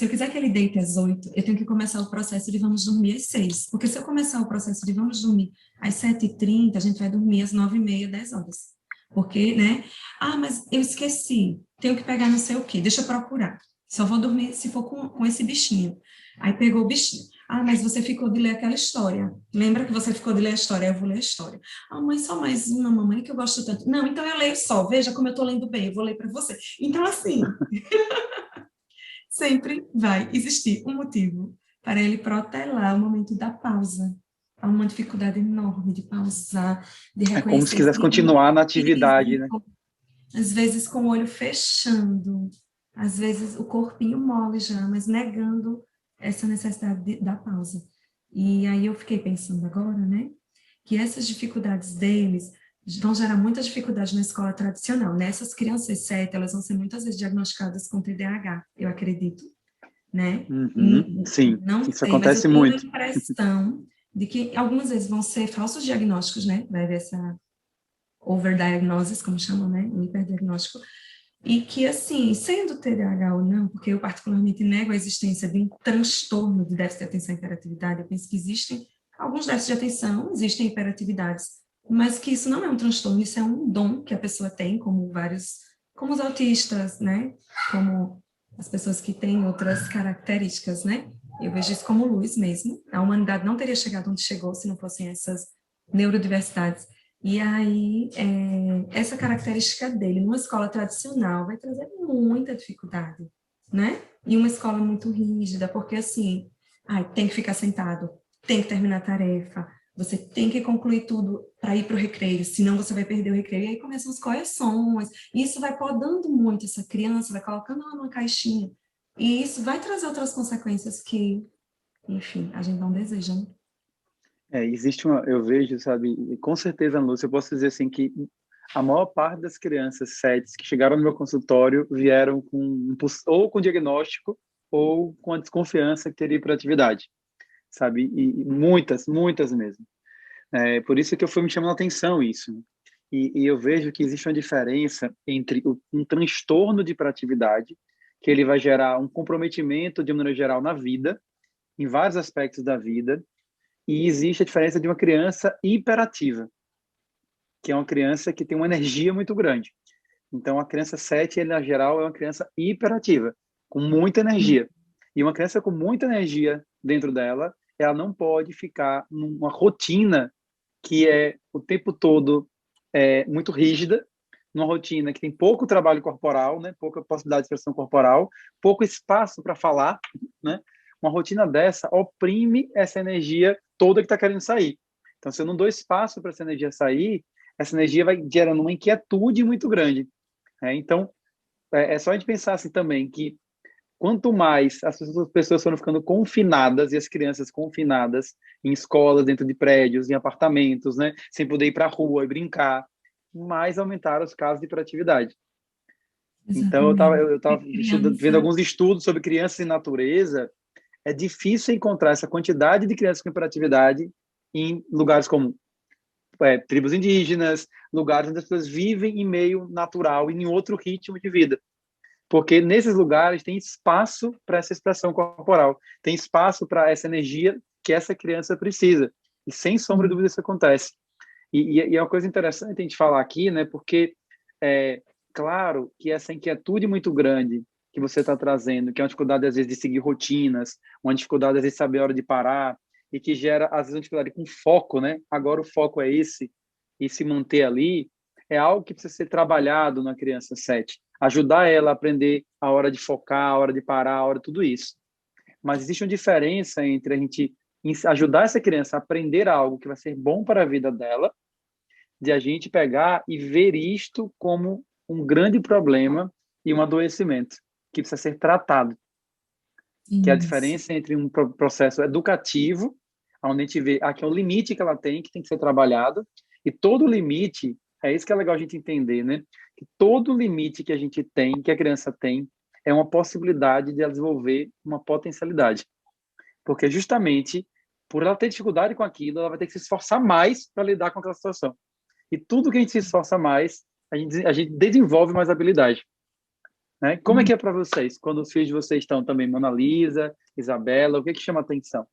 eu quiser que ele deite às 8, eu tenho que começar o processo de vamos dormir às 6. Porque se eu começar o processo de vamos dormir às 7h30, a gente vai dormir às 9h30, 10 horas. Porque, né? Ah, mas eu esqueci. Tenho que pegar não sei o quê. Deixa eu procurar. Só vou dormir se for com esse bichinho. Aí pegou o bichinho. Ah, mas você ficou de ler aquela história. Lembra que você ficou de ler a história? Eu vou ler a história. Ah, mãe, só mais uma, mamãe, que eu gosto tanto. Não, então eu leio só. Veja como eu estou lendo bem. Eu vou ler para você. Então, assim... Sempre vai existir um motivo para ele protelar o momento da pausa. Há uma dificuldade enorme de pausar, de É como se reconhecer quisesse continuar na atividade, né? às vezes com o olho fechando, às vezes o corpinho mole já, mas negando essa necessidade da pausa. E aí eu fiquei pensando agora, né, que essas dificuldades deles vão gerar muita dificuldade na escola tradicional, né? Essas crianças 7, elas vão ser muitas vezes diagnosticadas com TDAH, eu acredito, né? Uhum, sim, Não isso sei, mas eu acontece tenho a muito. impressão de que algumas vezes vão ser falsos diagnósticos, né? Vai haver essa overdiagnosis, como chamam, né? Um hiperdiagnóstico. E que, assim, sendo TDAH ou não, porque eu particularmente nego a existência de um transtorno de déficit de atenção e hiperatividade, eu penso que existem alguns déficits de atenção, existem hiperatividades, mas que isso não é um transtorno, isso é um dom que a pessoa tem, como vários, como os autistas, né? Como as pessoas que têm outras características, né? Eu vejo isso como luz mesmo. A humanidade não teria chegado onde chegou se não fossem essas neurodiversidades. E aí, essa característica dele, numa escola tradicional, vai trazer muita dificuldade, né? E uma escola muito rígida, porque assim, tem que ficar sentado, tem que terminar a tarefa, você tem que concluir tudo para ir para o recreio, senão você vai perder o recreio. E aí começam as correções, e isso vai podando muito essa criança, vai colocando ela numa caixinha, e isso vai trazer outras consequências que, enfim, a gente não deseja, né? Existe eu vejo, sabe, e com certeza, Lúcia, eu posso dizer assim que a maior parte das crianças SETs que chegaram no meu consultório vieram ou com diagnóstico ou com a desconfiança que teria hiperatividade, sabe, e muitas, muitas mesmo. Por isso que eu fui me chamando a atenção isso, né? E eu vejo que existe uma diferença entre um transtorno de hiperatividade, que ele vai gerar um comprometimento, de maneira geral, na vida, em vários aspectos da vida, e existe a diferença de uma criança hiperativa, que é uma criança que tem uma energia muito grande. Então, a criança 7, na geral, é uma criança hiperativa, com muita energia. E uma criança com muita energia dentro dela, ela não pode ficar numa rotina que é o tempo todo muito rígida, numa rotina que tem pouco trabalho corporal, né, pouca possibilidade de expressão corporal, pouco espaço para falar, né? Uma rotina dessa oprime essa energia toda que está querendo sair. Então, se eu não dou espaço para essa energia sair, essa energia vai gerando uma inquietude muito grande. Então, é só a gente pensar assim também, que quanto mais as pessoas foram ficando confinadas, e as crianças confinadas em escolas, dentro de prédios, em apartamentos, né, sem poder ir para a rua e brincar, mais aumentaram os casos de hiperatividade. Então, eu estava vendo alguns estudos sobre crianças e natureza. É difícil encontrar essa quantidade de crianças com hiperatividade em lugares como tribos indígenas, lugares onde as pessoas vivem em meio natural e em outro ritmo de vida. Porque nesses lugares tem espaço para essa expressão corporal, tem espaço para essa energia que essa criança precisa. E sem sombra de dúvida isso acontece. E é uma coisa interessante a gente falar aqui, né? Porque claro que essa inquietude muito grande que você está trazendo, que é uma dificuldade às vezes de seguir rotinas, uma dificuldade às vezes de saber a hora de parar, e que gera às vezes uma dificuldade com foco, né? Agora o foco é esse, e se manter ali, é algo que precisa ser trabalhado na criança 7. Ajudar ela a aprender a hora de focar, a hora de parar, a hora de tudo isso. Mas existe uma diferença entre a gente ajudar essa criança a aprender algo que vai ser bom para a vida dela, de a gente pegar e ver isto como um grande problema e um adoecimento que precisa ser tratado. Que é a diferença entre um processo educativo, onde a gente vê aqui é o limite que ela tem, que tem que ser trabalhado, e todo limite, é isso que é legal a gente entender, né? Que todo limite que a gente tem, que a criança tem, é uma possibilidade de ela desenvolver uma potencialidade. Porque justamente por ela ter dificuldade com aquilo, ela vai ter que se esforçar mais para lidar com aquela situação. E tudo que a gente se esforça mais, a gente desenvolve mais habilidade. né? Como é que é para vocês, quando os filhos de vocês estão também, Mona Lisa, Isabela, o que chama atenção?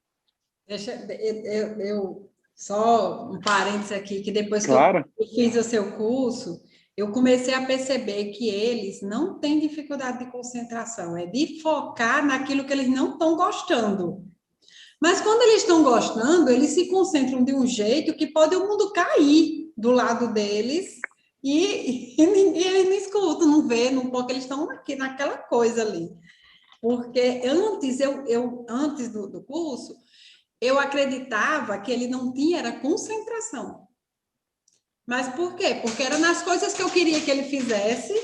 Só um parênteses aqui, que depois que Claro. eu fiz o seu curso, eu comecei a perceber que eles não têm dificuldade de concentração, é de focar naquilo que eles não estão gostando. Mas quando eles estão gostando, eles se concentram de um jeito que pode o mundo cair do lado deles e eles não escutam, não vê, não porque eles estão naquela coisa ali. Porque antes do curso, eu acreditava que ele não tinha era concentração. Mas por quê? Porque era nas coisas que eu queria que ele fizesse,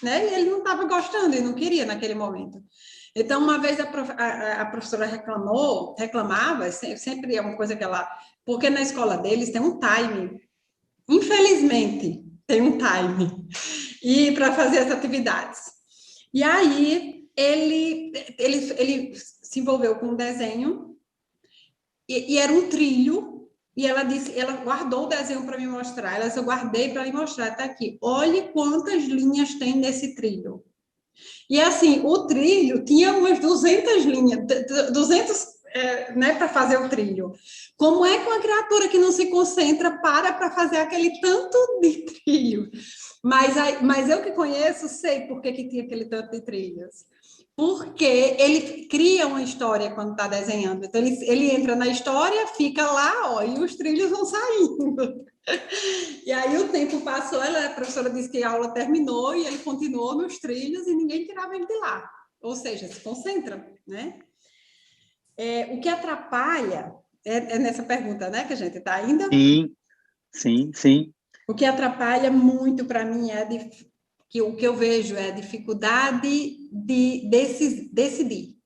né? E ele não estava gostando e não queria naquele momento. Então, uma vez a professora reclamava, sempre é uma coisa que ela... Porque na escola deles tem um time. Infelizmente, tem um time. E para fazer as atividades. E aí, ele se envolveu com um desenho e era um trilho. E ela disse, ela guardou o desenho para me mostrar. Ela disse, eu guardei para lhe mostrar, está aqui. Olhe quantas linhas tem nesse trilho. E assim, o trilho tinha umas 200 linhas, 200, né, para fazer o trilho. Como é que uma criatura que não se concentra para fazer aquele tanto de trilho? Mas eu que conheço, sei por que tinha aquele tanto de trilhos. Porque ele cria uma história quando está desenhando. Então, ele entra na história, fica lá, ó, e os trilhos vão saindo. E aí o tempo passou, a professora disse que a aula terminou e ele continuou nos trilhos e ninguém tirava ele de lá. Ou seja, se concentra, né? O que atrapalha, nessa pergunta, né, que a gente está ainda? Sim. O que atrapalha muito para mim que o que eu vejo é a dificuldade de decidir.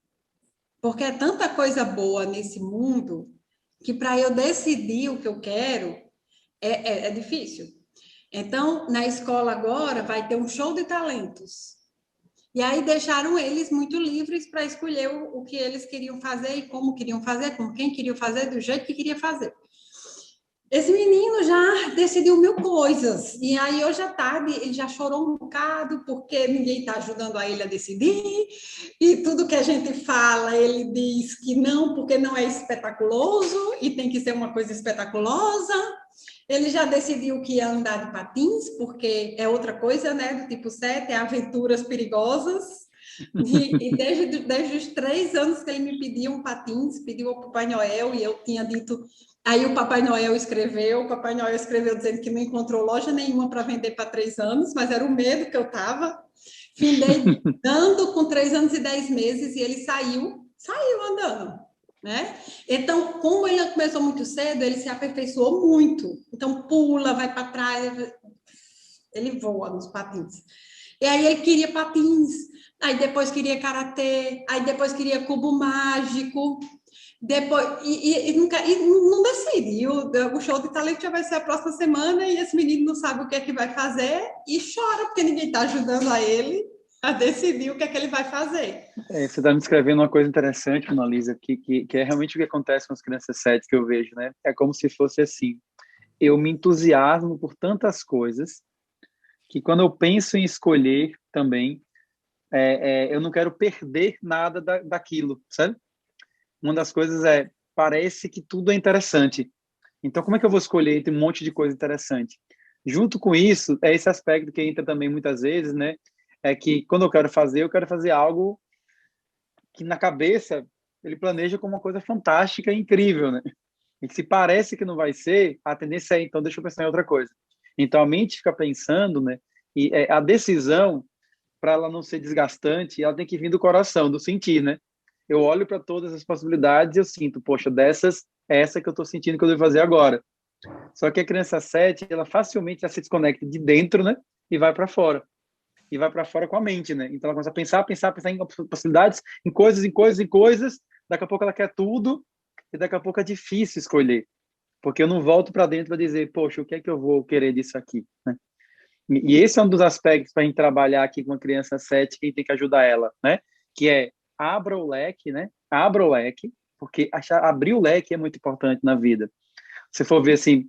Porque é tanta coisa boa nesse mundo que para eu decidir o que eu quero é difícil. Então, na escola agora vai ter um show de talentos. E aí deixaram eles muito livres para escolher o que eles queriam fazer e como queriam fazer, com quem queriam fazer, do jeito que queria fazer. Esse menino já decidiu 1000 coisas. E aí, hoje à tarde, ele já chorou um bocado porque ninguém está ajudando a ele a decidir. E tudo que a gente fala, ele diz que não, porque não é espetaculoso e tem que ser uma coisa espetaculosa. Ele já decidiu que ia andar de patins, porque é outra coisa, né? Do tipo 7, é aventuras perigosas. E desde os 3 anos que ele me pediu um patins, pediu ao Papai Noel, e eu tinha dito... Aí o Papai Noel escreveu dizendo que não encontrou loja nenhuma para vender para 3 anos, mas era o medo que eu estava. Findei dando com 3 anos e 10 meses, e ele saiu andando, né? Então, como ele começou muito cedo, ele se aperfeiçoou muito. Então, pula, vai para trás, ele voa nos patins. E aí ele queria patins, aí depois queria karatê, aí depois queria cubo mágico... Depois, não decide. O show de talento já vai ser a próxima semana e esse menino não sabe o que é que vai fazer e chora porque ninguém está ajudando a ele a decidir o que é que ele vai fazer. Você está me descrevendo uma coisa interessante, Mona Lisa, que é realmente o que acontece com as crianças 7 que eu vejo, né? É como se fosse assim, eu me entusiasmo por tantas coisas que quando eu penso em escolher também, eu não quero perder nada daquilo, sabe? Uma das coisas parece que tudo é interessante. Então, como é que eu vou escolher entre um monte de coisa interessante? Junto com isso, é esse aspecto que entra também muitas vezes, né? É que quando eu quero fazer algo que na cabeça ele planeja como uma coisa fantástica e incrível, né? E que se parece que não vai ser, a tendência é, então, deixa eu pensar em outra coisa. Então, a mente fica pensando, né? E a decisão, para ela não ser desgastante, ela tem que vir do coração, do sentir, né? Eu olho para todas as possibilidades e eu sinto, poxa, dessas, é essa que eu estou sentindo que eu devo fazer agora. Só que a criança 7, ela facilmente se desconecta de dentro, né? E vai para fora. E vai para fora com a mente, né? Então ela começa a pensar em possibilidades, em coisas. Daqui a pouco ela quer tudo e daqui a pouco é difícil escolher. Porque eu não volto para dentro para dizer, poxa, o que é que eu vou querer disso aqui, né? E esse é um dos aspectos para a gente trabalhar aqui com uma criança 7, quem tem que ajudar ela, né? Que é abra o leque, né? Abra o leque, porque abrir o leque é muito importante na vida. Se for ver assim,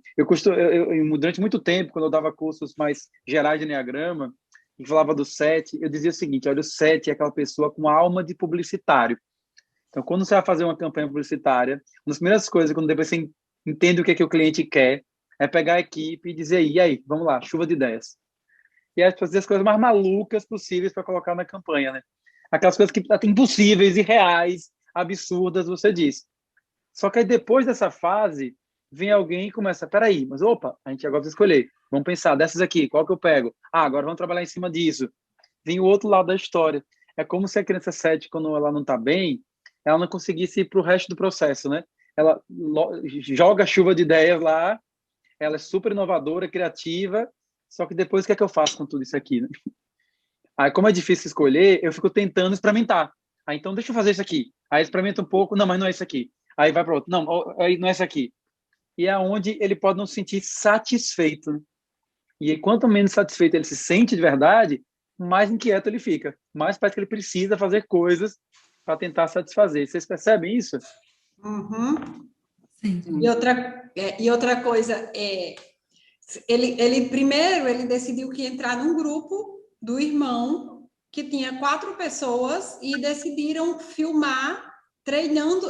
durante muito tempo, quando eu dava cursos mais gerais de Enneagrama, e falava do 7, eu dizia o seguinte, olha, o 7 é aquela pessoa com alma de publicitário. Então, quando você vai fazer uma campanha publicitária, uma das primeiras coisas, quando depois você entende o que o cliente quer, é pegar a equipe e dizer, e aí, vamos lá, chuva de ideias. E é fazer as coisas mais malucas possíveis para colocar na campanha, né? Aquelas coisas que até impossíveis, irreais, absurdas, você diz. Só que aí depois dessa fase, vem alguém e começa, peraí, mas opa, a gente agora precisa escolher. Vamos pensar, dessas aqui, qual que eu pego? Ah, agora vamos trabalhar em cima disso. Vem o outro lado da história. É como se a criança 7, quando ela não está bem, ela não conseguisse ir para o resto do processo, né? Ela joga chuva de ideias lá, ela é super inovadora, criativa, só que depois o que é que eu faço com tudo isso aqui, né? Aí, como é difícil escolher, eu fico tentando experimentar. Aí, então, deixa eu fazer isso aqui. Aí, experimenta um pouco. Não, mas não é isso aqui. Aí, vai para outro. Não, aí não é isso aqui. E é onde ele pode não se sentir satisfeito, né? E aí, quanto menos satisfeito ele se sente de verdade, mais inquieto ele fica. Mais parece que ele precisa fazer coisas para tentar satisfazer. Vocês percebem isso? Uhum. Sim. E outra coisa, ele primeiro ele decidiu que ia entrar num grupo do irmão, que tinha 4 pessoas, e decidiram filmar, treinando,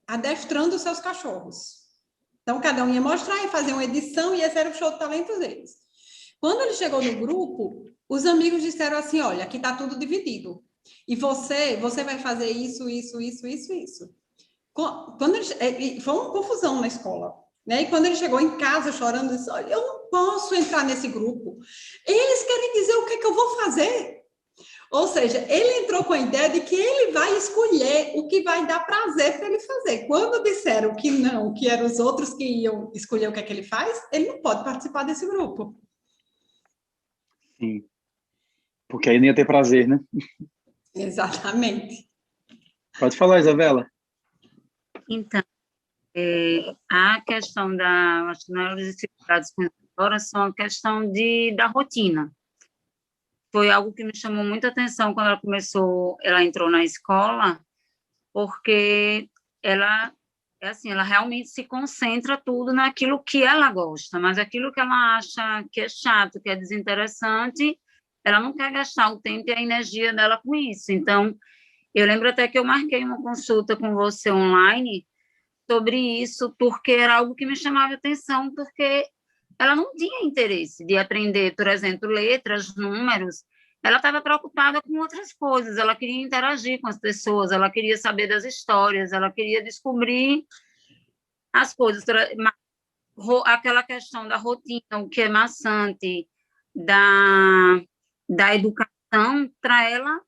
adestrando seus cachorros. Então, cada um ia mostrar e fazer uma edição, e esse era o show de talentos deles. Quando ele chegou no grupo, os amigos disseram assim, olha, aqui está tudo dividido. E você vai fazer isso, isso, isso, isso, isso. Quando foi uma confusão na escola. Né? E quando ele chegou em casa chorando, ele disse, olha, eu não posso entrar nesse grupo. Eles querem dizer o que é que eu vou fazer. Ou seja, ele entrou com a ideia de que ele vai escolher o que vai dar prazer para ele fazer. Quando disseram que não, que eram os outros que iam escolher o que é que ele faz, ele não pode participar desse grupo. Sim. Porque aí não ia ter prazer, né? Exatamente. Pode falar, Isabela. Então, a questão as maiores dificuldades com agora são a questão da rotina. Foi algo que me chamou muita atenção quando ela entrou na escola, porque ela realmente se concentra tudo naquilo que ela gosta, mas aquilo que ela acha que é chato, que é desinteressante, ela não quer gastar o tempo e a energia dela com isso. Então, eu lembro até que eu marquei uma consulta com você online sobre isso, porque era algo que me chamava atenção, porque ela não tinha interesse de aprender, por exemplo, letras, números. Ela estava preocupada com outras coisas, ela queria interagir com as pessoas, ela queria saber das histórias, ela queria descobrir as coisas. Aquela questão da rotina, o que é maçante, da educação, para ela,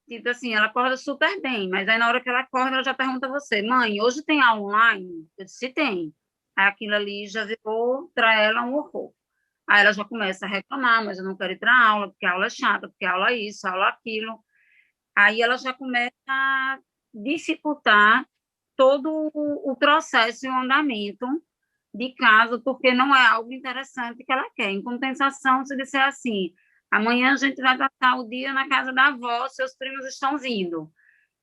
tipo assim, ela acorda super bem, mas aí na hora que ela acorda, ela já pergunta a você, mãe, hoje tem aula online? Eu disse, tem. Aí aquilo ali já virou para ela um horror. Aí ela já começa a reclamar, mas eu não quero ir para a aula, porque a aula é chata, porque a aula é isso, a aula é aquilo. Aí ela já começa a dificultar todo o processo e o andamento de casa, porque não é algo interessante que ela quer. Em compensação, se disser assim, amanhã a gente vai passar o dia na casa da avó, seus primos estão vindo.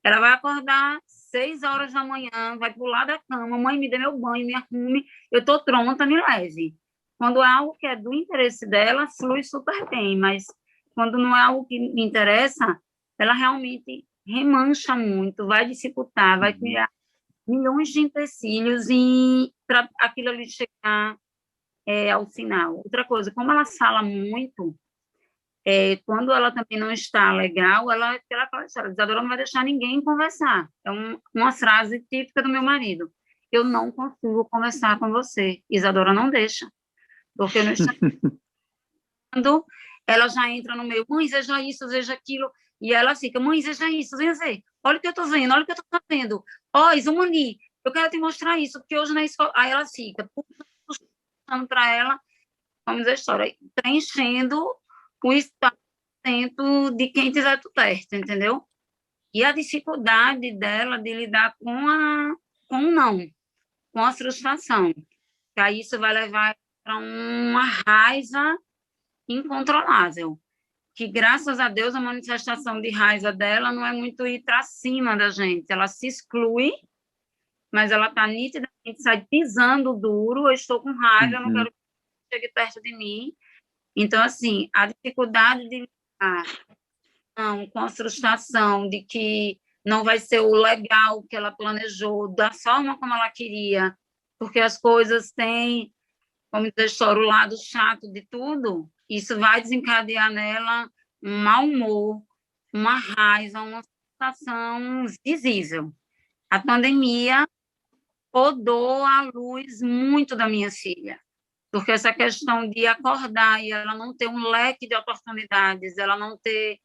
Ela vai acordar 6 horas da manhã, vai pular da cama, mãe, me dê meu banho, me arrume, eu estou pronta, me leve. Quando é algo que é do interesse dela, flui super bem, mas quando não é algo que me interessa, ela realmente remancha muito, vai dificultar, vai criar milhões de empecilhos para aquilo ali chegar ao final. Outra coisa, como ela fala muito, quando ela também não está legal, ela fala assim, Isadora não vai deixar ninguém conversar. É uma frase típica do meu marido. Eu não consigo conversar com você. Isadora não deixa. Porque no quando ela já entra no meio, mãe, veja isso, veja aquilo, e ela fica, mãe, veja isso, veja, olha o que eu estou vendo, olha o que eu estou fazendo. Ó, Isumani, eu quero te mostrar isso, porque hoje na escola... Aí ela fica, puxando para ela, vamos dizer a história, preenchendo o espaço dentro de quem tiver tu perto, entendeu? E a dificuldade dela de lidar com o não, com a frustração. Que aí isso vai levar para uma raiva incontrolável. Que, graças a Deus, a manifestação de raiva dela não é muito ir para cima da gente. Ela se exclui, mas ela está nitidamente, sai pisando duro, eu estou com raiva, eu não quero que chegue perto de mim. Então, assim, a dificuldade de lidar com a frustração de que não vai ser o legal que ela planejou, da forma como ela queria, porque as coisas têm, como diz a história, o lado chato de tudo, isso vai desencadear nela um mau humor, uma raiva, uma sensação visível. A pandemia podou a luz muito da minha filha, porque essa questão de acordar e ela não ter um leque de oportunidades, ela não ter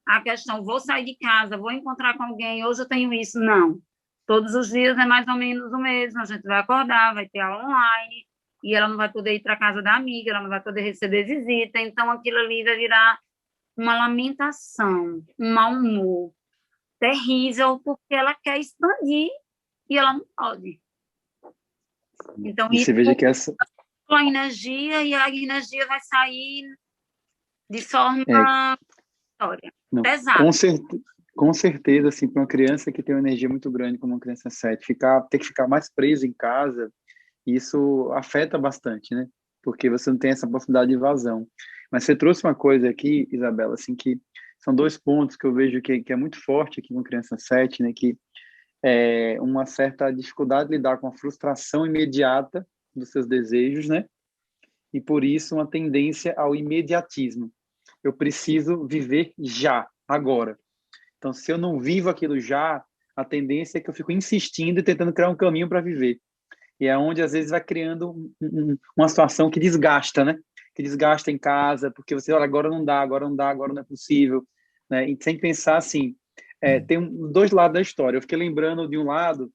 a questão, vou sair de casa, vou encontrar com alguém, hoje eu tenho isso, não. Todos os dias é mais ou menos o mesmo, a gente vai acordar, vai ter aula online, e ela não vai poder ir para a casa da amiga, ela não vai poder receber visita, então aquilo ali vai virar uma lamentação, um mau humor terrível, porque ela quer expandir e ela não pode. Então, E isso você veja que essa... a energia, e a energia vai sair de forma Não, pesada. com certeza, assim, para uma criança que tem uma energia muito grande, como uma criança 7, ter que ficar mais presa em casa, isso afeta bastante, né? Porque você não tem essa possibilidade de evasão. Mas você trouxe uma coisa aqui, Isabela, assim, que são 2 pontos que eu vejo que é muito forte aqui com criança 7, né? Que é uma certa dificuldade de lidar com a frustração imediata dos seus desejos, né? E por isso uma tendência ao imediatismo. Eu preciso viver já, agora. Então, se eu não vivo aquilo já, a tendência é que eu fico insistindo e tentando criar um caminho para viver. E é onde, às vezes, vai criando uma situação que desgasta, né? Que desgasta em casa, porque você, olha, agora não dá, agora não dá, agora não é possível. Né? E sem pensar assim, tem 2 lados da história. Eu fiquei lembrando de um lado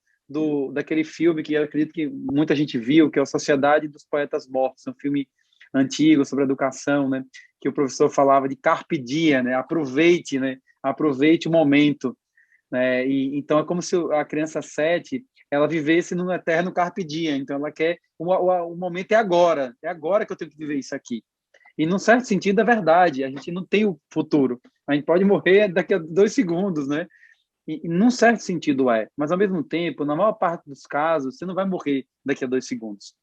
daquele filme que eu acredito que muita gente viu, que é a Sociedade dos Poetas Mortos, um filme antigo sobre educação, né? Que o professor falava de carpe diem, né? Aproveite, né? Aproveite o momento, né? E então é como se a criança 7 ela vivesse num eterno carpe diem. Então ela quer o momento é agora que eu tenho que viver isso aqui. E num certo sentido é verdade, a gente não tem o futuro, a gente pode morrer daqui a 2 segundos, né? E num certo sentido mas ao mesmo tempo, na maior parte dos casos, você não vai morrer daqui a 2 segundos.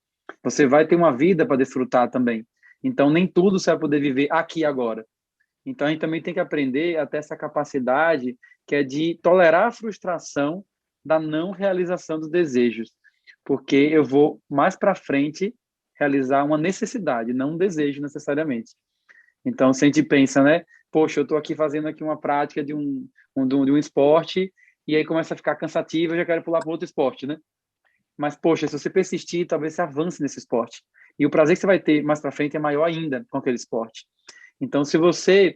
Você vai ter uma vida para desfrutar também. Então nem tudo você vai poder viver aqui e agora. Então, a gente também tem que aprender a ter essa capacidade que é de tolerar a frustração da não realização dos desejos, porque eu vou mais para frente realizar uma necessidade, não um desejo necessariamente. Então, se a gente pensa, né? Poxa, eu estou aqui fazendo aqui uma prática de um esporte e aí começa a ficar cansativo, eu já quero pular para outro esporte, né? Mas, poxa, se você persistir, talvez você avance nesse esporte. E o prazer que você vai ter mais para frente é maior ainda com aquele esporte. Então, se você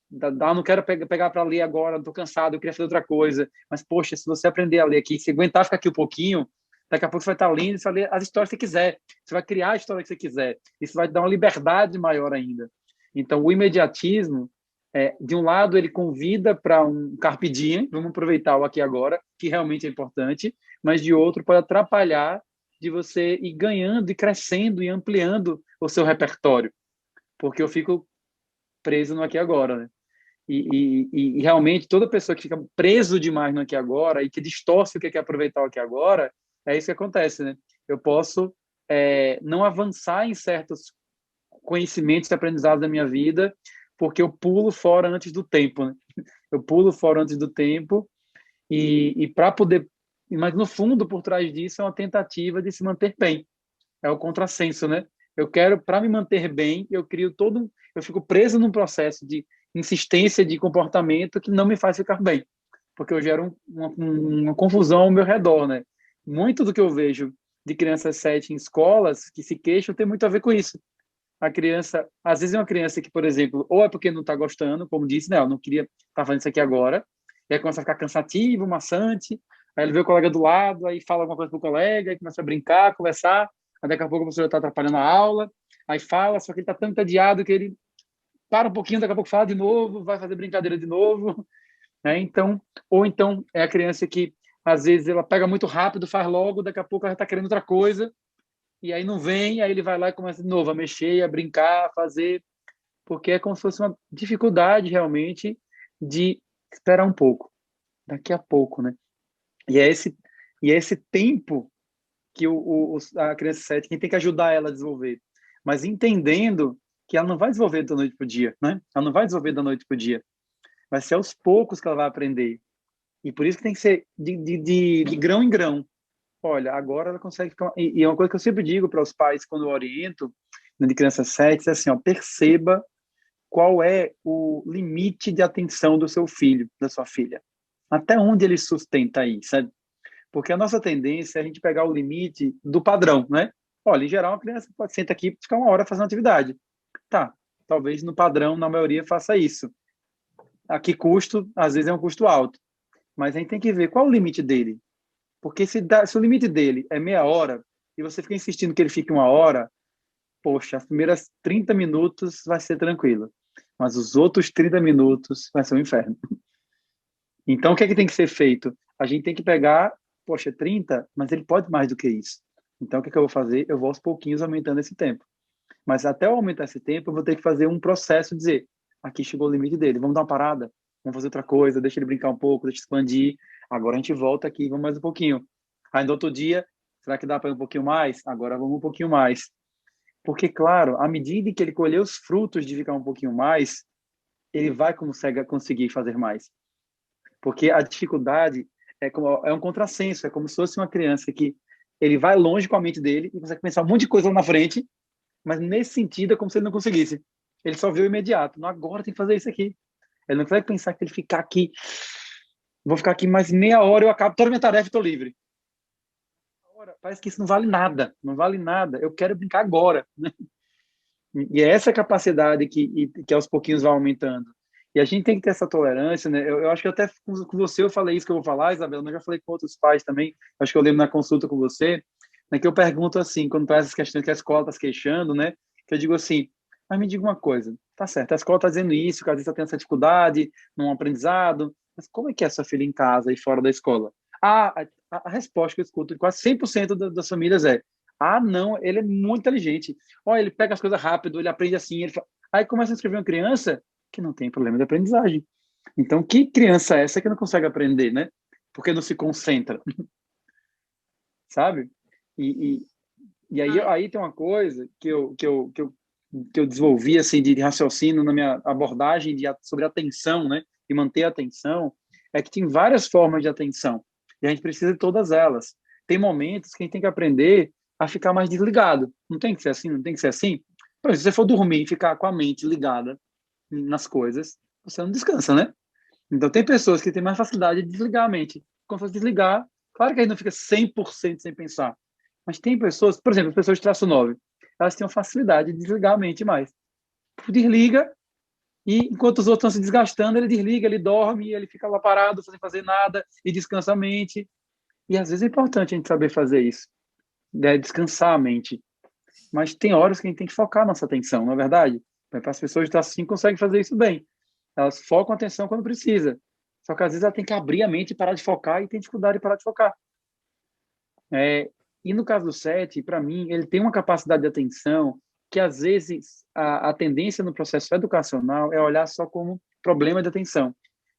não quero pegar para ler agora, estou cansado, eu queria fazer outra coisa, mas, poxa, se você aprender a ler aqui, se aguentar ficar aqui um pouquinho, daqui a pouco você vai estar lendo, você vai ler as histórias que você quiser, você vai criar a história que você quiser, isso vai te dar uma liberdade maior ainda. Então, o imediatismo, de um lado, ele convida para um carpe diem, vamos aproveitar o aqui e agora, que realmente é importante, mas de outro pode atrapalhar de você ir ganhando e crescendo e ampliando o seu repertório, porque eu fico preso no aqui e agora, né? E realmente toda pessoa que fica preso demais no aqui e agora e que distorce o que é aproveitar o aqui e agora, é isso que acontece, né? Eu posso não avançar em certos conhecimentos e aprendizados da minha vida porque eu pulo fora antes do tempo, né? Eu pulo fora antes do tempo e para poder... Mas, no fundo, por trás disso, é uma tentativa de se manter bem. É o contrassenso, né? Eu quero, para me manter bem, eu crio eu fico preso num processo de insistência de comportamento que não me faz ficar bem, porque eu gero uma confusão ao meu redor, né? Muito do que eu vejo de crianças 7 em escolas que se queixam tem muito a ver com isso. A criança, às vezes é uma criança que, por exemplo, ou é porque não está gostando, como disse, né? Eu não queria estar fazendo isso aqui agora, e aí começa a ficar cansativo, maçante, aí ele vê o colega do lado, aí fala alguma coisa pro colega, aí começa a brincar, conversar, aí daqui a pouco a professora está atrapalhando a aula, aí fala, só que ele está tão entediado que ele para um pouquinho, daqui a pouco fala de novo, vai fazer brincadeira de novo, né? Então, ou então é a criança que às vezes ela pega muito rápido, faz logo, daqui a pouco ela está querendo outra coisa, e aí não vem, aí ele vai lá e começa de novo a mexer, a brincar, a fazer, porque é como se fosse uma dificuldade realmente de esperar um pouco, daqui a pouco, né? E é esse tempo que a criança 7, quem tem que ajudar ela a desenvolver, mas entendendo que ela não vai desenvolver da noite para o dia, né? Ela não vai desenvolver da noite para o dia. Vai ser aos poucos que ela vai aprender. E por isso que tem que ser de grão em grão. Olha, agora ela consegue ficar... E é uma coisa que eu sempre digo para os pais quando eu oriento, né, de criança 7, é assim, ó, perceba qual é o limite de atenção do seu filho, da sua filha. Até onde ele sustenta aí, sabe? Porque a nossa tendência é a gente pegar o limite do padrão, né? Olha, em geral, a criança pode sentar aqui e ficar 1 hora fazendo atividade. Tá, talvez no padrão, na maioria, faça isso. A que custo? Às vezes é um custo alto. Mas a gente tem que ver qual é o limite dele. Porque se o limite dele é meia hora e você fica insistindo que ele fique 1 hora, poxa, as primeiras 30 minutos vai ser tranquilo. Mas os outros 30 minutos vai ser um inferno. Então, o que é que tem que ser feito? A gente tem que pegar, poxa, 30, mas ele pode mais do que isso. Então, o que é que eu vou fazer? Eu vou aos pouquinhos aumentando esse tempo. Mas até eu aumentar esse tempo, eu vou ter que fazer um processo, dizer, aqui chegou o limite dele, vamos dar uma parada, vamos fazer outra coisa, deixa ele brincar um pouco, deixa ele expandir, agora a gente volta aqui, vamos mais um pouquinho. Aí no outro dia, será que dá para ir um pouquinho mais? Agora vamos um pouquinho mais. Porque, claro, à medida que ele colher os frutos de ficar um pouquinho mais, ele vai conseguir fazer mais. Porque a dificuldade é um contrassenso, é como se fosse uma criança que ele vai longe com a mente dele e consegue pensar um monte de coisa lá na frente, mas nesse sentido é como se ele não conseguisse. Ele só vê o imediato. Não, agora tem que fazer isso aqui. Ele não consegue pensar que ele ficar aqui, vou ficar aqui mais meia hora, eu acabo toda a minha tarefa e estou livre. Parece que isso não vale nada. Não vale nada. Eu quero brincar agora. Né? E é essa capacidade que aos pouquinhos vai aumentando. E a gente tem que ter essa tolerância, né? Eu acho que até com você eu falei isso que eu vou falar, Isabela, mas eu já falei com outros pais também, acho que eu lembro na consulta com você, né, que eu pergunto assim, quando traz essas questões que a escola está se queixando, né? Que eu digo assim, mas me diga uma coisa, tá certo, a escola está dizendo isso, que às vezes está tendo essa dificuldade num aprendizado, mas como é que é a sua filha em casa e fora da escola? A resposta que eu escuto de quase 100% das famílias é, não, ele é muito inteligente. Olha, ele pega as coisas rápido, ele aprende assim, aí começa a escrever uma criança que não tem problema de aprendizagem. Então, que criança é essa que não consegue aprender, né? Porque não se concentra, sabe? E aí tem uma coisa que eu desenvolvi assim de raciocínio na minha abordagem sobre atenção, né? E manter a atenção, é que tem várias formas de atenção e a gente precisa de todas elas. Tem momentos que a gente tem que aprender a ficar mais desligado. Não tem que ser assim, não tem que ser assim. Por exemplo, se você for dormir e ficar com a mente ligada nas coisas, você não descansa, né? Então, tem pessoas que têm mais facilidade de desligar a mente. Quando você desligar, claro que aí não fica 100% sem pensar. Mas tem pessoas, por exemplo, as pessoas de traço 9, elas têm uma facilidade de desligar a mente mais. Desliga, e enquanto os outros estão se desgastando, ele desliga, ele dorme, ele fica lá parado, sem fazer nada, e descansa a mente. E às vezes é importante a gente saber fazer isso, né? Descansar a mente. Mas tem horas que a gente tem que focar nossa atenção, não é verdade? As pessoas de traço 5 conseguem fazer isso bem. Elas focam a atenção quando precisa. Só que às vezes ela tem que abrir a mente e parar de focar, e tem dificuldade de parar de focar. E no caso do 7, para mim, ele tem uma capacidade de atenção que às vezes a tendência no processo educacional é olhar só como problema de atenção.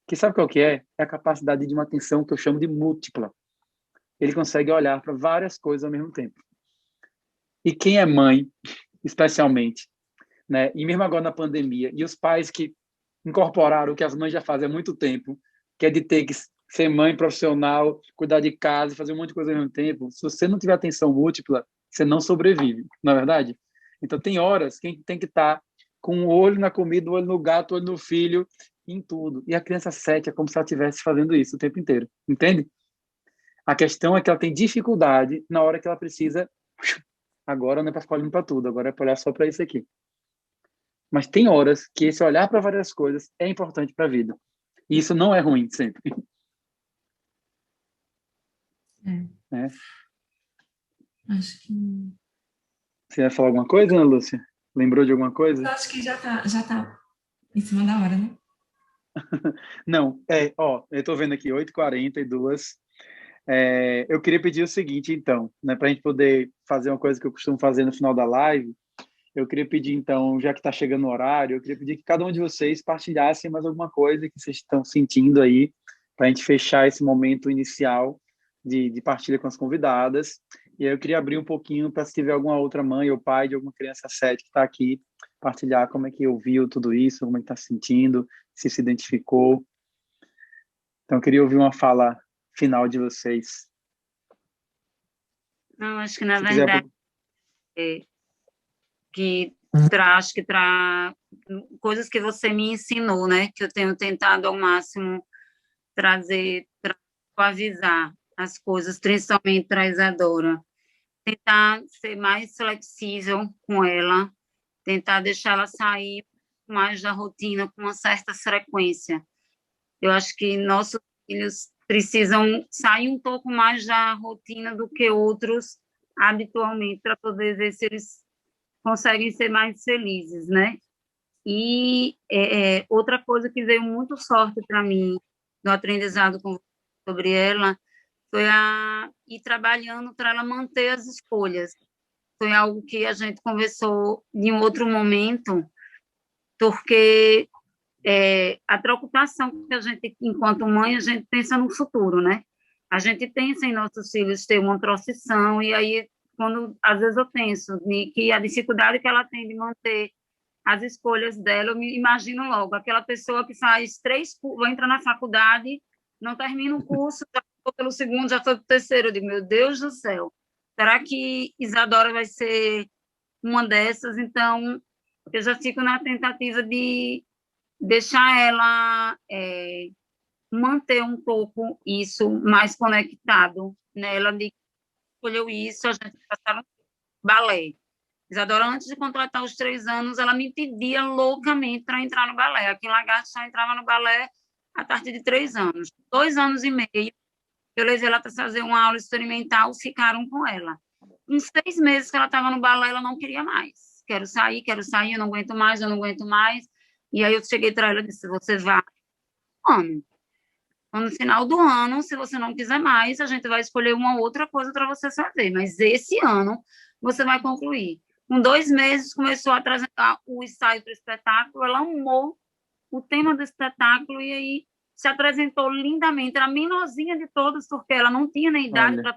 Que sabe qual que é? É a capacidade de uma atenção que eu chamo de múltipla. Ele consegue olhar para várias coisas ao mesmo tempo. E quem é mãe, especialmente, né? E mesmo agora na pandemia, e os pais que incorporaram o que as mães já fazem há muito tempo, que é de ter que ser mãe profissional, cuidar de casa, fazer um monte de coisa ao mesmo tempo. Se você não tiver atenção múltipla, você não sobrevive, não é verdade? Então, tem horas que a gente tem que estar com um olho na comida, um olho no gato, um olho no filho, em tudo. E a criança 7 é como se ela estivesse fazendo isso o tempo inteiro, entende? A questão é que ela tem dificuldade na hora que ela precisa. Agora não é para ficar olhando para tudo, agora é para olhar só para isso aqui. Mas tem horas que esse olhar para várias coisas é importante para a vida. E isso não é ruim sempre. Acho que... Você ia falar alguma coisa, Ana Lúcia? Lembrou de alguma coisa? Acho que já tá em cima da hora, né? Não, eu estou vendo aqui 8h42. Eu queria pedir o seguinte, então, né, para a gente poder fazer uma coisa que eu costumo fazer no final da live. Eu queria pedir, então, já que está chegando o horário, eu queria pedir que cada um de vocês partilhasse mais alguma coisa que vocês estão sentindo aí, para a gente fechar esse momento inicial de partilha com as convidadas. E aí eu queria abrir um pouquinho para se tiver alguma outra mãe ou pai de alguma criança 7 que está aqui, partilhar como é que ouviu tudo isso, como é que está se sentindo, se identificou. Então, eu queria ouvir uma fala final de vocês. Não, acho que, na Se quiser... verdade, que traz coisas que você me ensinou, né? Que eu tenho tentado ao máximo suavizar as coisas, principalmente para a Isadora. Tentar ser mais flexível com ela, tentar deixar ela sair mais da rotina com uma certa frequência. Eu acho que nossos filhos precisam sair um pouco mais da rotina do que outros habitualmente, para poder ver se eles conseguem ser mais felizes, né? E outra coisa que veio muito forte para mim no aprendizado sobre ela foi ir trabalhando para ela manter as escolhas. Foi algo que a gente conversou em um outro momento, porque a preocupação que a gente, enquanto mãe, a gente pensa no futuro, né? A gente pensa em nossos filhos ter uma profissão, e aí, quando às vezes eu penso que a dificuldade que ela tem de manter as escolhas dela, eu me imagino logo, aquela pessoa que faz vai entrar na faculdade, não termina o curso, já foi pelo segundo, já foi pelo terceiro, eu digo, meu Deus do céu, será que Isadora vai ser uma dessas? Então, eu já fico na tentativa de deixar ela manter um pouco isso mais conectado, né? Ela escolheu isso, a gente passaram balé. Isadora, antes de completar os 3 anos, ela me pedia loucamente para entrar no balé. Aqui em Lagarto só entrava no balé a partir de 3 anos. 2 anos e meio, eu levei ela para fazer uma aula experimental, ficaram com ela. Em 6 meses que ela estava no balé, ela não queria mais. Quero sair, eu não aguento mais, eu não aguento mais. E aí eu cheguei para ela e disse, você vai ano. No final do ano, se você não quiser mais, a gente vai escolher uma outra coisa para você fazer. Mas esse ano, você vai concluir. Com 2 meses, começou a trazer o ensaio para o espetáculo, ela amou o tema do espetáculo e aí se apresentou lindamente. Era a menorzinha de todas, porque ela não tinha nem idade para...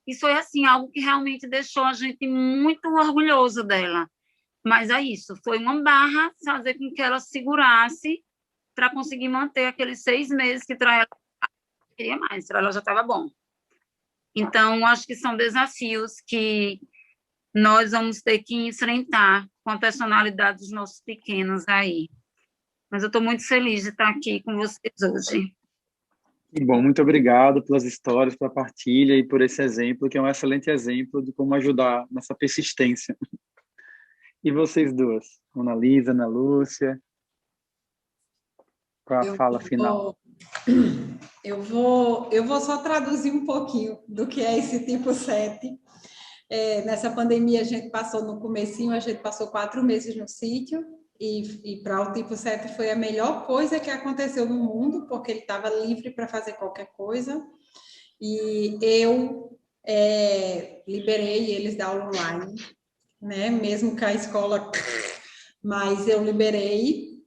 Isso foi, assim, algo que realmente deixou a gente muito orgulhoso dela. Mas é isso, foi uma barra fazer com que ela segurasse para conseguir manter aqueles 6 meses que para ela não queria mais, para ela já estava bom. Então, acho que são desafios que nós vamos ter que enfrentar com a personalidade dos nossos pequenos aí. Mas eu estou muito feliz de estar aqui com vocês hoje. Que bom, muito obrigado pelas histórias, pela partilha e por esse exemplo, que é um excelente exemplo de como ajudar nessa persistência. E vocês duas, Ana Lisa, Ana Lúcia, qual a fala final? Eu vou só traduzir um pouquinho do que é esse tipo 7. Nessa pandemia, a gente passou no comecinho, a gente passou 4 meses no sítio, e para o tipo 7 foi a melhor coisa que aconteceu no mundo, porque ele estava livre para fazer qualquer coisa, e eu liberei eles da aula online, né? Mesmo que a escola... Mas eu liberei,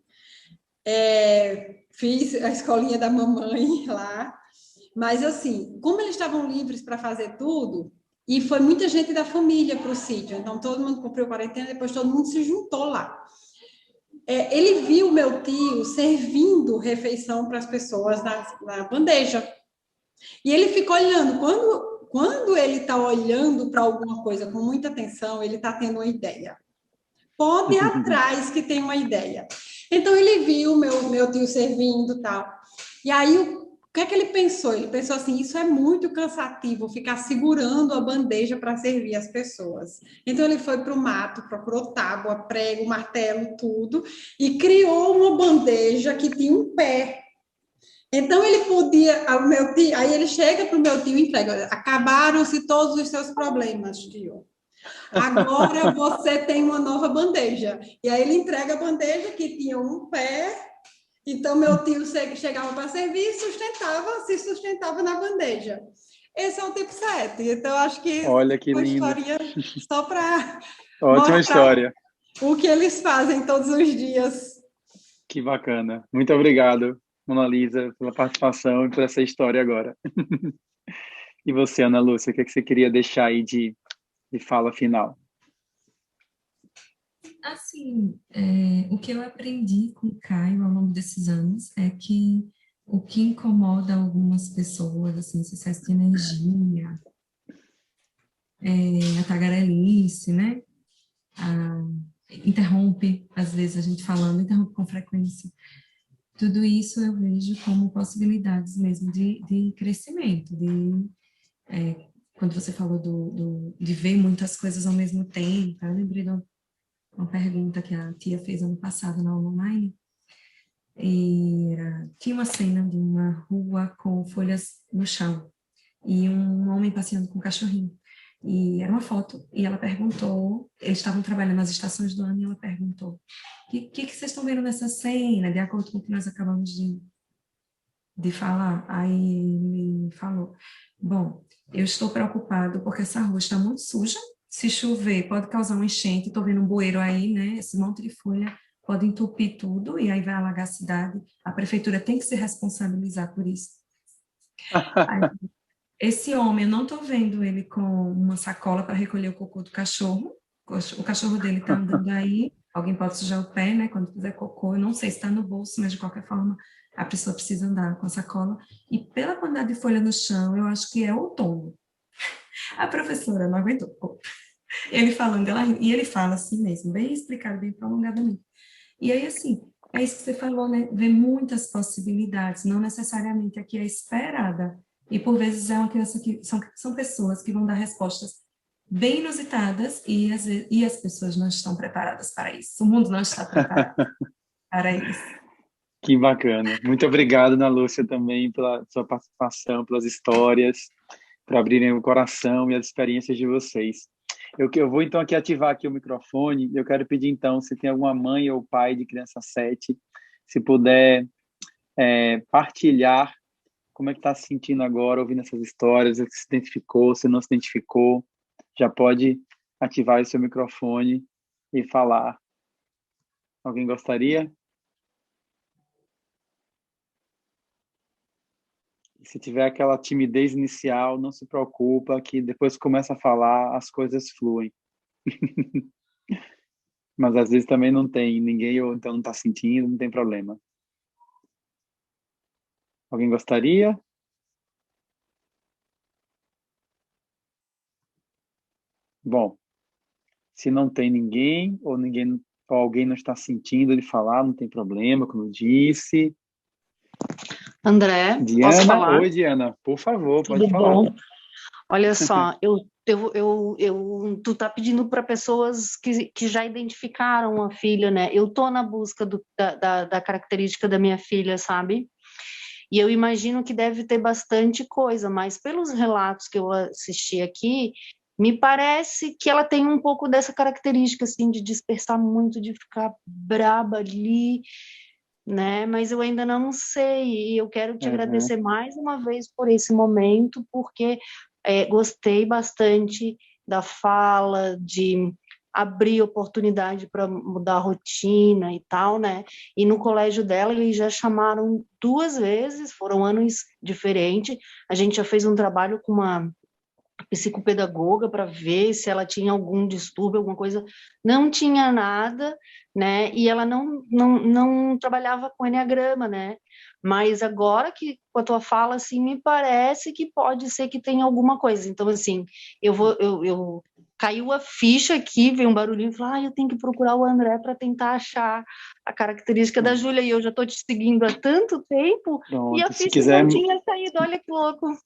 fiz a escolinha da mamãe lá, mas assim, como eles estavam livres para fazer tudo, e foi muita gente da família para o sítio, então todo mundo cumpriu quarentena, depois todo mundo se juntou lá. Ele viu meu tio servindo refeição para as pessoas na bandeja, e ele ficou olhando. Quando ele está olhando para alguma coisa com muita atenção, ele está tendo uma ideia. Pode ir atrás que tem uma ideia. Então, ele viu meu tio servindo e tal. E aí, o que é que ele pensou? Ele pensou assim, isso é muito cansativo, ficar segurando a bandeja para servir as pessoas. Então, ele foi para o mato, procurou tábua, prego, martelo, tudo, e criou uma bandeja que tinha um pé. Então, ele podia... aí ele chega para o meu tio e entrega, acabaram-se todos os seus problemas, tio. Agora você tem uma nova bandeja. E aí ele entrega a bandeja que tinha um pé. Então, meu tio chegava para servir e se sustentava na bandeja. Esse é o tipo 7. Então, acho que Olha que uma lindo. historinha só para Ótima história. O que eles fazem todos os dias. Que bacana. Muito obrigado, Ana Lisa, pela participação e por essa história agora. E você, Ana Lúcia, o que você queria deixar aí de fala final? Assim, o que eu aprendi com o Caio ao longo desses anos é que o que incomoda algumas pessoas, assim, esse excesso de energia, a tagarelice, né? A, interrompe, às vezes, a gente falando, interrompe com frequência. Tudo isso eu vejo como possibilidades mesmo de crescimento, quando você falou de ver muitas coisas ao mesmo tempo, eu lembrei de uma pergunta que a tia fez ano passado na aula online, e tinha uma cena de uma rua com folhas no chão, e um homem passeando com um cachorrinho. E era uma foto, e ela perguntou, eles estavam trabalhando nas estações do ano, e ela perguntou, o que vocês estão vendo nessa cena, de acordo com o que nós acabamos de falar? Aí ele falou, bom, eu estou preocupado porque essa rua está muito suja, se chover pode causar um enchente, estou vendo um bueiro aí, né, esse monte de folha pode entupir tudo, e aí vai alagar a cidade, a prefeitura tem que se responsabilizar por isso. Aí, esse homem, eu não estou vendo ele com uma sacola para recolher o cocô do cachorro. O cachorro dele está andando aí. Alguém pode sujar o pé, né? Quando fizer cocô. Eu não sei se está no bolso, mas de qualquer forma a pessoa precisa andar com a sacola. E pela quantidade de folha no chão, eu acho que é outono. A professora não aguentou. Ele falando, e ele fala assim mesmo, bem explicado, bem prolongadamente. E aí, assim, é isso que você falou, né? Vê muitas possibilidades, não necessariamente aqui é esperada. E por vezes é uma criança que são pessoas que vão dar respostas bem inusitadas e as pessoas não estão preparadas para isso. O mundo não está preparado para isso. Que bacana. Muito obrigado, Ana Lúcia, também pela sua participação, pelas histórias, por abrirem o coração e as experiências de vocês. Eu vou, então, aqui ativar aqui o microfone. Eu quero pedir, então, se tem alguma mãe ou pai de criança 7, se puder partilhar como é que está se sentindo agora, ouvindo essas histórias, se identificou, se não se identificou, já pode ativar o seu microfone e falar. Alguém gostaria? Se tiver aquela timidez inicial, não se preocupa, que depois que começa a falar, as coisas fluem. Mas às vezes também não tem ninguém, ou então não está sentindo, não tem problema. Alguém gostaria? Bom, se não tem ninguém, ou alguém não está sentindo de falar, não tem problema, como eu disse. André, Diana, posso falar? oi Diana, por favor, Tudo pode falar. bom? Olha só, tu tá pedindo para pessoas que já identificaram a filha, né? Eu tô na busca da característica da minha filha, sabe? E eu imagino que deve ter bastante coisa, mas pelos relatos que eu assisti aqui, me parece que ela tem um pouco dessa característica, assim, de dispersar muito, de ficar braba ali, né? Mas eu ainda não sei, e eu quero te Uhum. agradecer mais uma vez por esse momento, porque gostei bastante da fala, de abrir oportunidade para mudar a rotina e tal, né? E no colégio dela eles já chamaram 2 vezes, foram anos diferentes. A gente já fez um trabalho com uma psicopedagoga para ver se ela tinha algum distúrbio, alguma coisa. Não tinha nada, né? E ela não trabalhava com enneagrama, né? Mas agora que com a tua fala, assim, me parece que pode ser que tenha alguma coisa. Então, assim, eu caiu a ficha aqui, veio um barulhinho e falei, eu tenho que procurar o André para tentar achar a característica da Júlia, e eu já estou te seguindo há tanto tempo, e a Pronto, se ficha quiser, não tinha saído, olha que louco.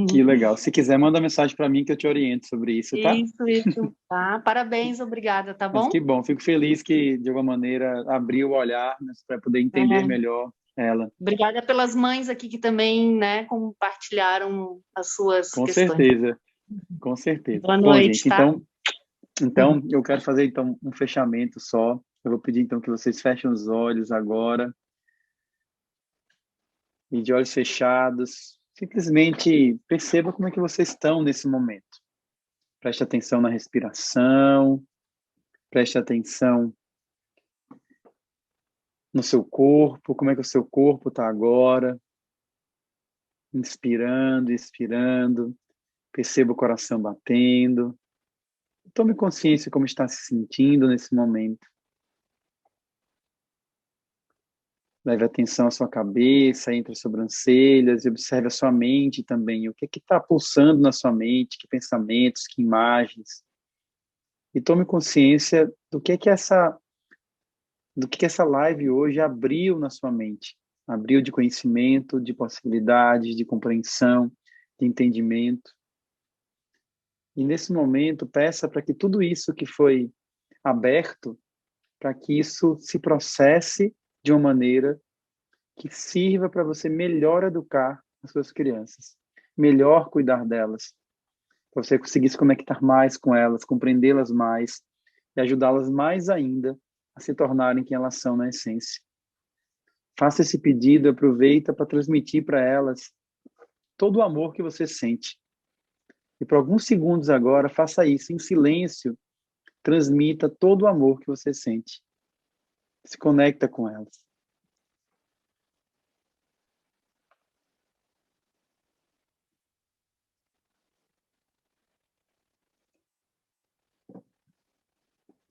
que legal. Se quiser, manda mensagem para mim que eu te oriento sobre isso, tá? Isso, tá? Parabéns, obrigada, tá Mas bom? que bom, fico feliz que, de alguma maneira, abriu o olhar, né, para poder entender É, melhor ela. obrigada pelas mães aqui que também, né, compartilharam as suas Com questões. certeza, com certeza. Boa Bom, noite, gente, tá? então eu quero fazer então um fechamento só. Eu vou pedir então que vocês fechem os olhos agora e de olhos fechados, simplesmente perceba como é que vocês estão nesse momento. Preste atenção na respiração, preste atenção no seu corpo, como é que o seu corpo está agora, inspirando, expirando, perceba o coração batendo. Tome consciência como está se sentindo nesse momento. Leve atenção à sua cabeça, entre as sobrancelhas, e observe a sua mente também. O que é que está pulsando na sua mente? Que pensamentos, que imagens? E tome consciência do que essa live hoje abriu na sua mente. Abriu de conhecimento, de possibilidades, de compreensão, de entendimento. E nesse momento, peça para que tudo isso que foi aberto, para que isso se processe de uma maneira que sirva para você melhor educar as suas crianças, melhor cuidar delas, para você conseguir se conectar mais com elas, compreendê-las mais e ajudá-las mais ainda a se tornarem quem elas são na essência. Faça esse pedido, aproveita para transmitir para elas todo o amor que você sente. E por alguns segundos agora, faça isso em silêncio, transmita todo o amor que você sente. Se conecta com elas.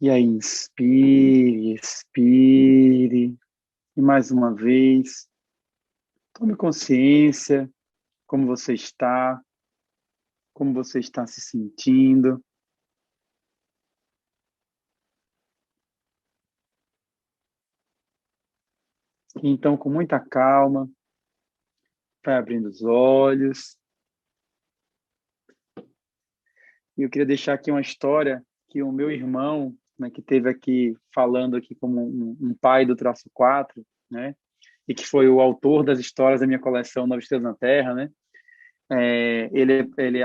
E aí, inspire, expire. E mais uma vez, tome consciência como você está se sentindo. E então, com muita calma, vai abrindo os olhos. E eu queria deixar aqui uma história que o meu irmão, né, que esteve aqui falando aqui como um pai do traço 4, né, e que foi o autor das histórias da minha coleção Nova Estrela na Terra, né,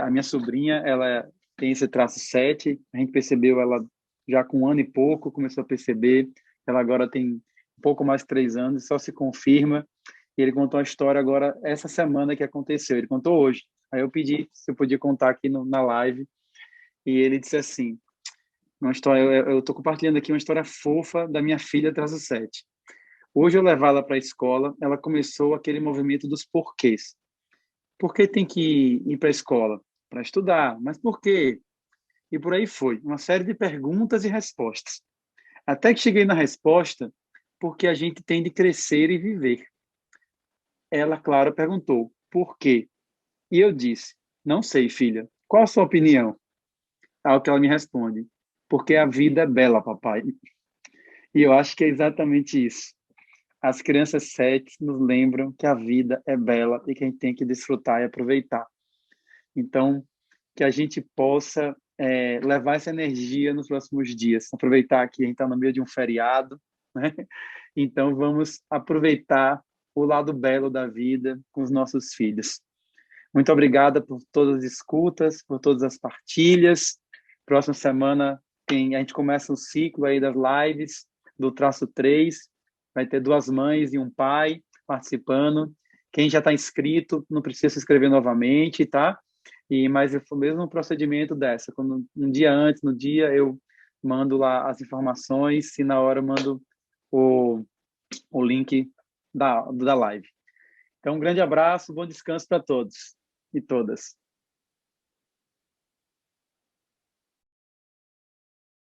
a minha sobrinha, ela tem esse traço 7, a gente percebeu ela já com 1 ano e pouco, começou a perceber, ela agora tem um pouco mais de 3 anos, só se confirma, e ele contou a história agora, essa semana que aconteceu, ele contou hoje, aí eu pedi se eu podia contar aqui na live, e ele disse assim, uma história, eu estou compartilhando aqui uma história fofa da minha filha traço 7. Hoje eu levá-la para a escola, ela começou aquele movimento dos porquês. Por que tem que ir para a escola? Para estudar. Mas por quê? E por aí foi. Uma série de perguntas e respostas. Até que cheguei na resposta, porque a gente tem de crescer e viver. Ela, claro, perguntou, por quê? E eu disse, não sei, filha. Qual a sua opinião? Ao que ela me responde, porque a vida é bela, papai. E eu acho que é exatamente isso. As crianças 7 nos lembram que a vida é bela e que a gente tem que desfrutar e aproveitar. Então, que a gente possa levar essa energia nos próximos dias. Aproveitar que a gente está no meio de um feriado, né? Então, vamos aproveitar o lado belo da vida com os nossos filhos. Muito obrigada por todas as escutas, por todas as partilhas. Próxima semana a gente começa o ciclo aí das lives do traço 3. Vai ter 2 mães e um pai participando. Quem já está inscrito não precisa se inscrever novamente, tá? Mas foi o mesmo procedimento dessa. Quando um dia antes, no dia, eu mando lá as informações e na hora eu mando o link da live. Então, um grande abraço, bom descanso para todos e todas.